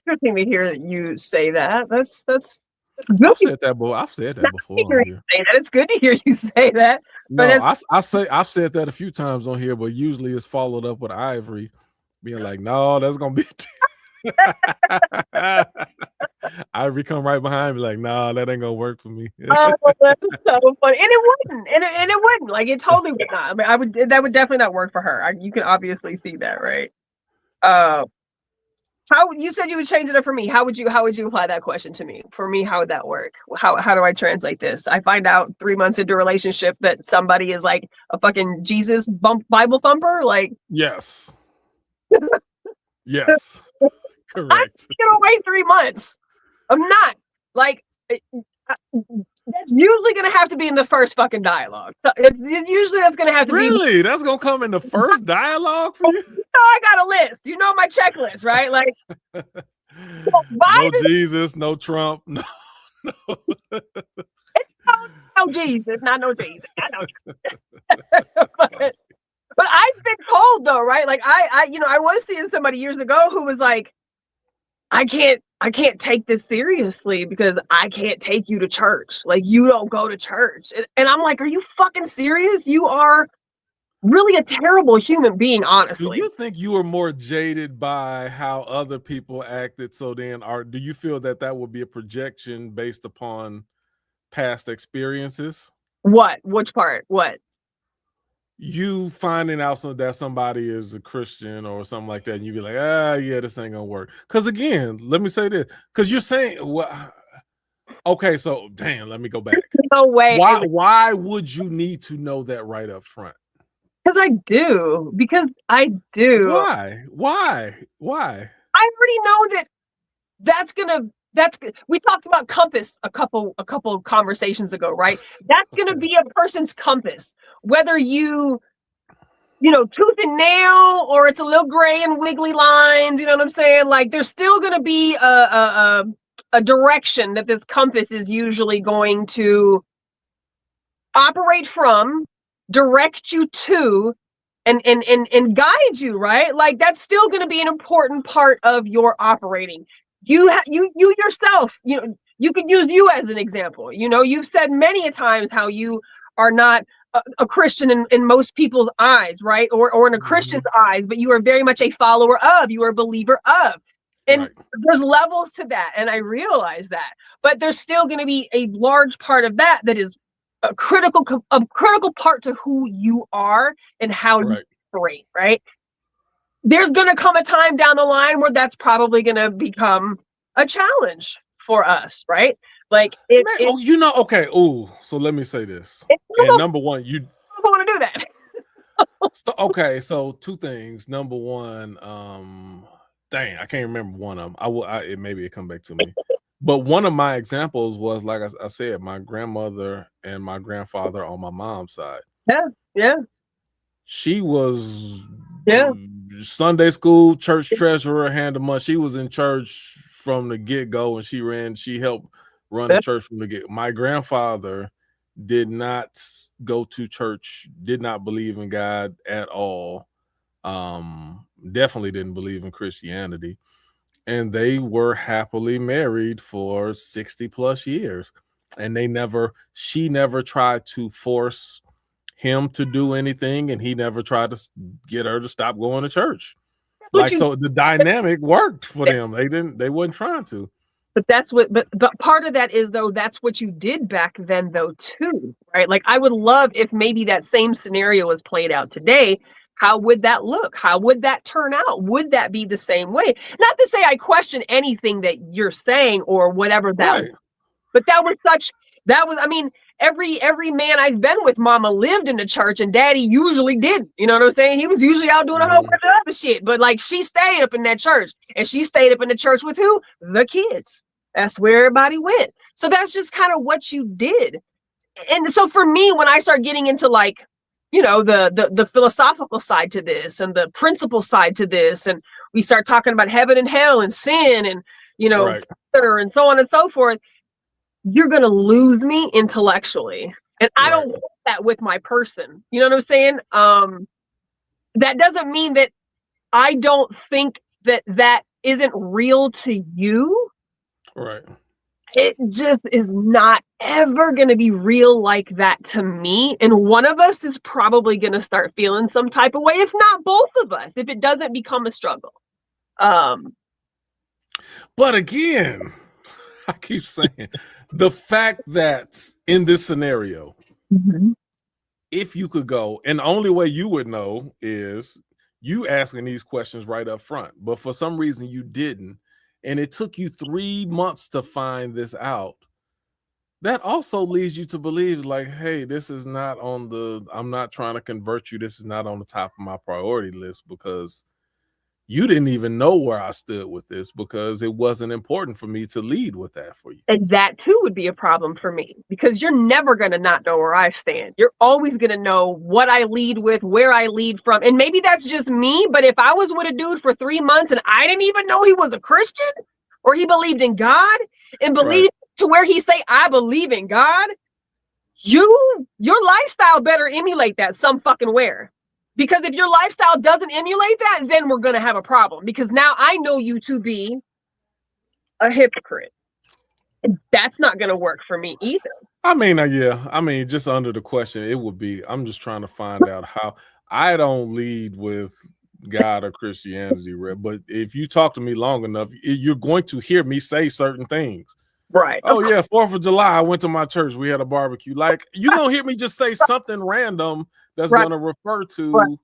Interesting to hear that you say that. That's good. I've said that before. I've said that before on here. Say that. It's good to hear you say that. But No, it's, I've said that a few times on here, but usually it's followed up with Ivory being like, no, that's gonna be Ivory come right behind me like, nah, that ain't gonna work for me. oh, that's so funny. And it wouldn't. And it wouldn't. Like it totally would not. I mean, that would definitely not work for her. You can obviously see that, right? How you said you would change it up for me? How would you apply that question to me? For me, how would that work? How do I translate this? I find out 3 months into a relationship that somebody is like a fucking Jesus Bible thumper. Like Yes. Yes. I'm Correct. gonna wait 3 months. I'm not like that's usually gonna have to be in the first fucking dialogue. So usually that's gonna have to be. Really? That's gonna come in the first dialogue for you? I got a list. You know my checklist, right? Like No Jesus, no Trump, no. No Jesus, not no Jesus. I know. But I've been told though, right? Like I was seeing somebody years ago who was like, I can't take this seriously because I can't take you to church. Like you don't go to church. And I'm like, are you fucking serious? You are really a terrible human being, honestly. Do you think you were more jaded by how other people acted? So then do you feel that would be a projection based upon past experiences? What? Which part? What? You finding out that somebody is a Christian or something like that, and you be like, yeah, this ain't gonna work. Because again, let me say this, because you're saying, well, okay, so damn, let me go back. No way. Why would you need to know that right up front? Because I do. Why? I already know that we talked about compass a couple conversations ago, right? That's gonna be a person's compass, whether you tooth and nail or it's a little gray and wiggly lines. You know what I'm saying? Like there's still gonna be a direction that this compass is usually going to operate from, direct you to, and guide you, right? Like that's still going to be an important part of your operating. You yourself, you could use you as an example. You've said many a times how you are not a Christian in most people's eyes, right? Or in a Christian's eyes, but you are very much a follower of, you are a believer of. And there's levels to that, and I realize that. But there's still going to be a large part of that is a critical part to who you are and how you operate, right? There's going to come a time down the line where that's probably going to become a challenge for us, right? Like okay. Oh, so let me say this. And number one, you don't want to do that. Okay, so two things. Number one, dang, I can't remember one of them. Maybe it come back to me. But one of my examples was, like I said, my grandmother and my grandfather on my mom's side. Yeah. She was Sunday school, church treasurer, hand of money. She was in church from the get-go, and she helped run the church from the get. My grandfather did not go to church, did not believe in God at all. Definitely didn't believe in Christianity. And they were happily married for 60 plus years. And she never tried to force him to do anything, and he never tried to get her to stop going to church. So the dynamic worked for them. They weren't trying to. But but part of that is, though, that's what you did back then, though, too, right? Like I would love if maybe that same scenario was played out today. How would that look? How would that turn out? Would that be the same way? Not to say I question anything that you're saying or whatever that was, but that was That was, I mean, every man I've been with, mama lived in the church and daddy usually didn't. You know what I'm saying? He was usually out doing a whole bunch of other shit. But like she stayed up in that church, and she stayed up in the church with who? The kids. That's where everybody went. So that's just kind of what you did. And so for me, when I start getting into like, you know, the philosophical side to this and the principle side to this, and we start talking about heaven and hell and sin and, you know, Right. and so on and so forth, you're going to lose me intellectually. And I don't want that with my person. You know what I'm saying? That doesn't mean that I don't think that that isn't real to you. Right. It just is not ever going to be real like that to me. And one of us is probably going to start feeling some type of way, if not both of us, if it doesn't become a struggle. But again, I keep saying the fact that in this scenario, if you could go, and the only way you would know is you asking these questions right up front, but for some reason you didn't, and it took you 3 months to find this out. That also leads you to believe like, hey, this is not on the, I'm not trying to convert you. This is not on the top of my priority list, because you didn't even know where I stood with this, because it wasn't important for me to lead with that for you. And that too would be a problem for me, because you're never going to not know where I stand. You're always going to know what I lead with, where I lead from. And maybe that's just me, but if I was with a dude for 3 months and I didn't even know he was a Christian or he believed in God and believed to where he say, I believe in God, your lifestyle better emulate that some fucking where. Because if your lifestyle doesn't emulate that, then we're going to have a problem, because now I know you to be a hypocrite. And that's not going to work for me either. I mean, yeah. I mean, just under the question, it would be, I'm just trying to find out how. I don't lead with God or Christianity, but if you talk to me long enough, you're going to hear me say certain things. Right. Oh, yeah, 4th of July, I went to my church. We had a barbecue. Like, you're going to hear me just say something random that's going to refer to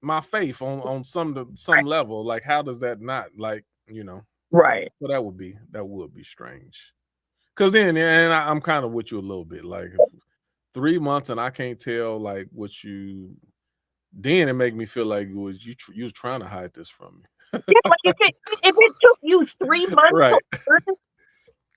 my faith on some level. Like, how does that not, like, you know? Right. So that would be strange. Because then, and I'm kind of with you a little bit. Like 3 months and I can't tell like what you. Then it make me feel like you was trying to hide this from me. Yeah, like if it took you 3 months,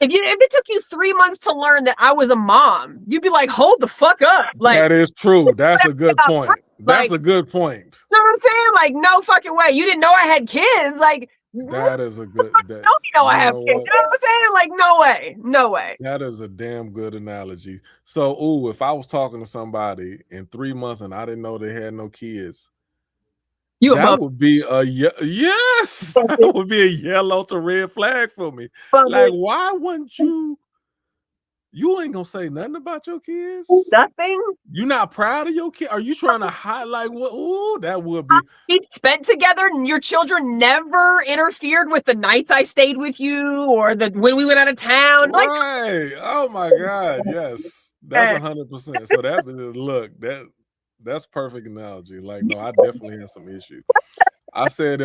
if it took you 3 months to learn that I was a mom, you'd be like, hold the fuck up. Like, that is true. That's a good point. That's a good point. You know what I'm saying? Like, no fucking way. You didn't know I had kids. Like, that is a good. You know I have kids. You know what I'm saying? Like, no way. No way. That is a damn good analogy. So, if I was talking to somebody in 3 months and I didn't know they had no kids, that would be that would be a yellow to red flag for me. Like, why wouldn't you? You ain't gonna say nothing about your kids? Nothing. You not proud of your kid? Are you trying to highlight what? Ooh, that would be. We spent together, and your children never interfered with the nights I stayed with you, or when we went out of town. Right. Oh my God. Yes, that's 100%. So that's perfect analogy. Like, no, I definitely had some issues. I said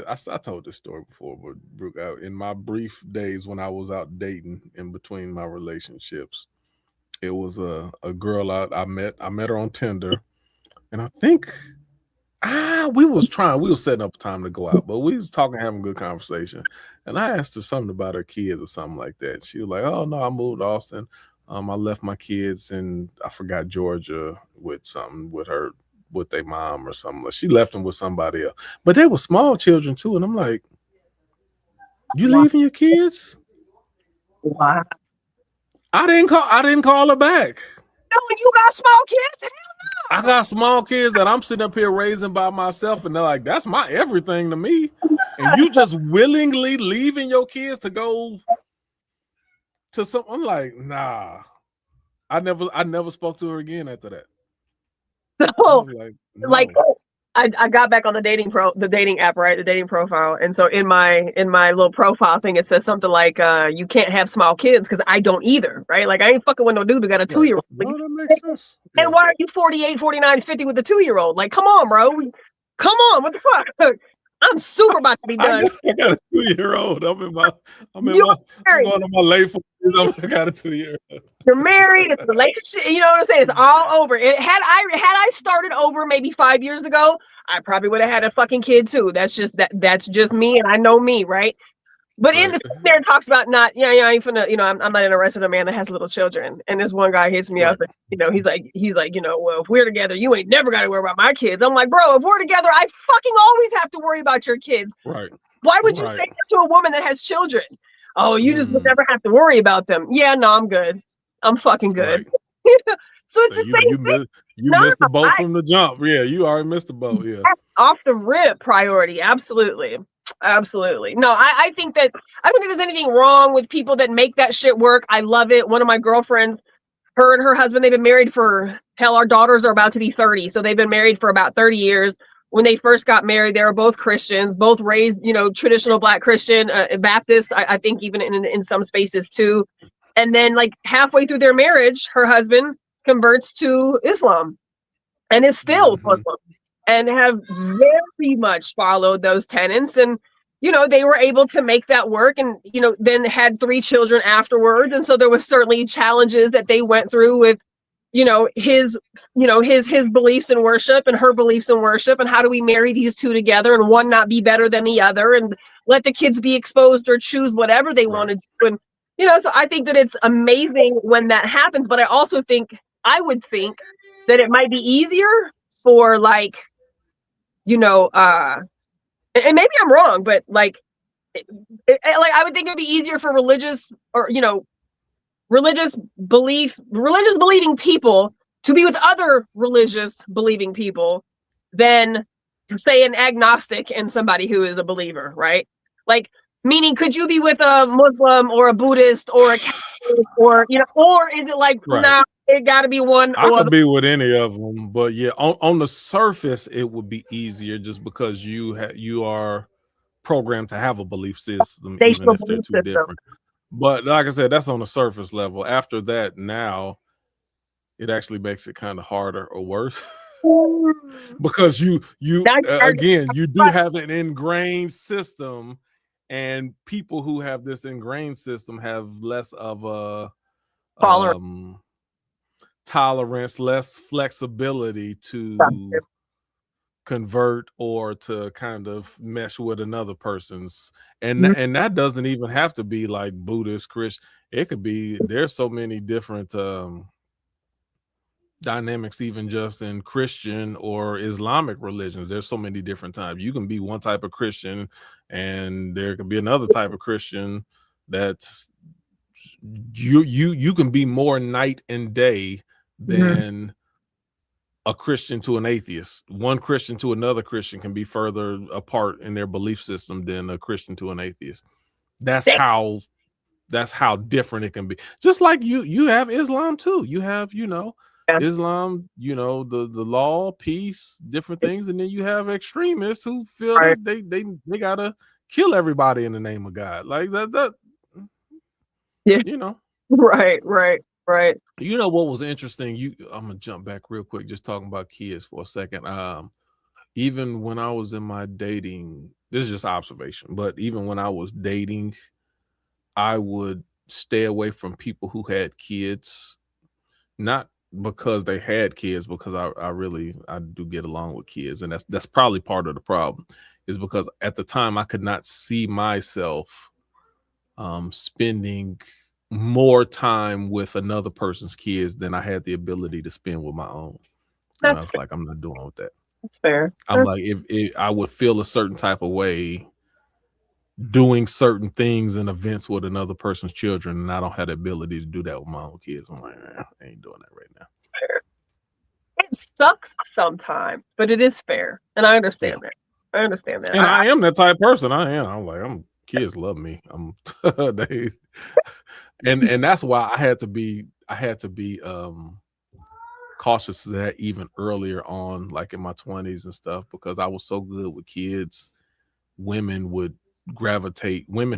I told this story before, but Brooke, in my brief days when I was out dating in between my relationships, it was a girl I met her on Tinder, and I think we were setting up time to go out, but we was talking, having a good conversation, and I asked her something about her kids or something like that. She was like, "Oh no, I moved to Austin. I left my kids in, I forgot, Georgia with their mom or something. She left them with somebody else, but they were small children too." And I'm like, "You leaving your kids?" Wow. I didn't call her back. No, you got small kids? Hell no. I got small kids that I'm sitting up here raising by myself, and they're like, that's my everything to me. And you just willingly leaving your kids to go to some. I'm like, nah. I never spoke to her again after that. So, like, I got back on the dating app, right? The dating profile. And so in my little profile thing, it says something like, you can't have small kids, because I don't either, right? Like, I ain't fucking with no dude who got a 2-year-old. Like, no, that makes sense. And why are you 48, 49, 50 with a 2-year-old? Like, come on, bro. Come on, what the fuck? I'm super about to be done. I got a 2-year-old. I'm You're married. going on my late 40s. I got a 2-year-old. You're married. It's a relationship. You know what I'm saying? It's all over. Had I started over maybe 5 years ago, I probably would have had a fucking kid too. That's just me, and I know me, right? But in Right. the there it talks about not, I ain't finna, I'm not interested in a man that has little children. And this one guy hits me up, Right. and he's like, well, if we're together, you ain't never got to worry about my kids. I'm like, bro, if we're together, I fucking always have to worry about your kids. Right. Why would you say Right. that to a woman that has children? Oh, you just would Mm. never have to worry about them. Yeah, no, I'm good. I'm fucking good. Right. So it's So the same thing. you No, missed the boat from the jump. Yeah, you already missed the boat. Yeah. off the rip priority. Absolutely. Absolutely. No, I think that I don't think there's anything wrong with people that make that shit work. I love it. One of my girlfriends, her and her husband, they've been married for hell, our daughters are about to be 30. So they've been married for about 30 years. When they first got married, they were both Christians, both raised, traditional Black Christian, Baptist, I think even in some spaces too. And then like halfway through their marriage, her husband converts to Islam and is still Muslim and have very much followed those tenets. And, they were able to make that work and, then had 3 children afterwards. And so there was certainly challenges that they went through with, his beliefs in worship and her beliefs in worship. And how do we marry these two together and one not be better than the other and let the kids be exposed or choose whatever they want to do. And, so I think that it's amazing when that happens. But I would think that it might be easier for like, and maybe I'm wrong, but like I would think it'd be easier for religious or, religious believing people to be with other religious believing people than say an agnostic and somebody who is a believer, right? Like, meaning, could you be with a Muslim or a Buddhist or a Catholic or, or is it like, nah, it got to be one I or could be with any of them, but yeah, on the surface, it would be easier just because you are programmed to have a belief system, even if they're too different. But like I said, that's on the surface level. After that, now it actually makes it kind of harder or worse because you again, you do have an ingrained system, and people who have this ingrained system have less of a tolerance, less flexibility to convert or to kind of mesh with another person's, and that doesn't even have to be like Buddhist, Christian. It could be, there's so many different dynamics, even just in Christian or Islamic religions. There's so many different types. You can be one type of Christian and there could be another type of Christian that's you can be more night and day than a Christian to an atheist. One Christian to another Christian can be further apart in their belief system than a Christian to an atheist. That's how different it can be. Just like you have Islam too. You have, Islam, the law, peace, different things, and then you have extremists who feel that they gotta kill everybody in the name of God. Like that. Yeah. Right. You know what was interesting? I'm gonna jump back real quick, just talking about kids for a second. Even when I was in my dating, this is just observation, but even when I was dating, I would stay away from people who had kids, not because they had kids, because I do get along with kids, and that's probably part of the problem, is because at the time I could not see myself spending more time with another person's kids than I had the ability to spend with my own. And I was like, I'm not doing with that. That's fair. I'm like, if I would feel a certain type of way doing certain things and events with another person's children, and I don't have the ability to do that with my own kids. I'm like, I ain't doing that right now. It sucks sometimes, but it is fair, and I understand that. I understand that. And I am that type of person. I'm like, kids love me. And that's why I had to be cautious of that even earlier on, like in my 20s and stuff, because I was so good with kids. Women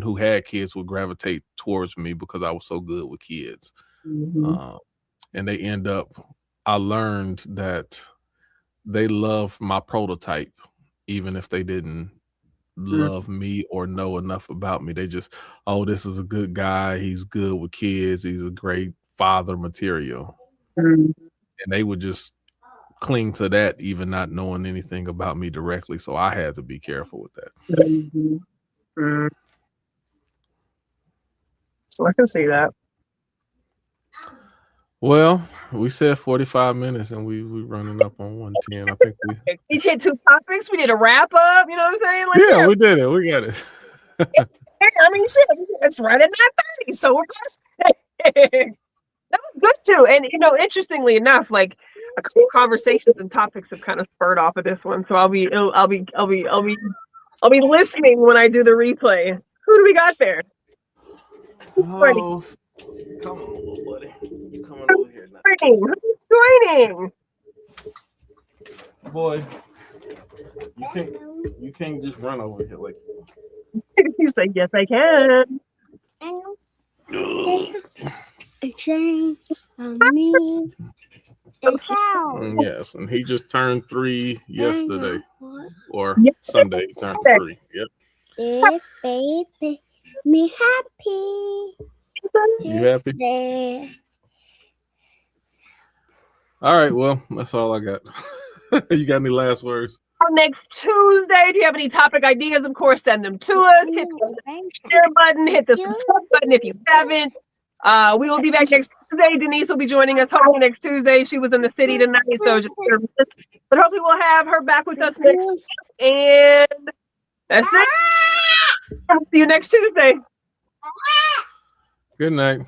who had kids would gravitate towards me because I was so good with kids. And I learned that they love my prototype, even if they didn't love me or know enough about me. They just, oh, this is a good guy. He's good with kids. He's a great father material. Mhm. And they would just cling to that, even not knowing anything about me directly. So I had to be careful with that. Mhm. Mhm. So I can see that. Well, we said 45 minutes and we running up on 110. I think we We hit 2 topics. We did a wrap up. You know what I'm saying? Like, yeah, we did it. We got it. I mean, shit, it's right at 9:30. So we're that was good too. And interestingly enough, like a couple conversations and topics have kind of spurred off of this one. So I'll be listening when I do the replay. Who do we got there? Oh, come on, little buddy. Come on over here now. Who's joining? Boy, you can't just run over here like He's like, yes, I can. Me. yes, and he just turned 3 yesterday or Yep. Sunday. He turned 3. Yep. Baby, me happy. You happy? All right. Well, that's all I got. You got any last words? Next Tuesday, do you have any topic ideas? Of course, send them to us. Hit the share button, hit the subscribe button if you haven't. We will be back next Tuesday. Denise will be joining us hopefully next Tuesday. She was in the city tonight, so but hopefully we'll have her back with us next week. And that's it. I'll see you next Tuesday. Good night.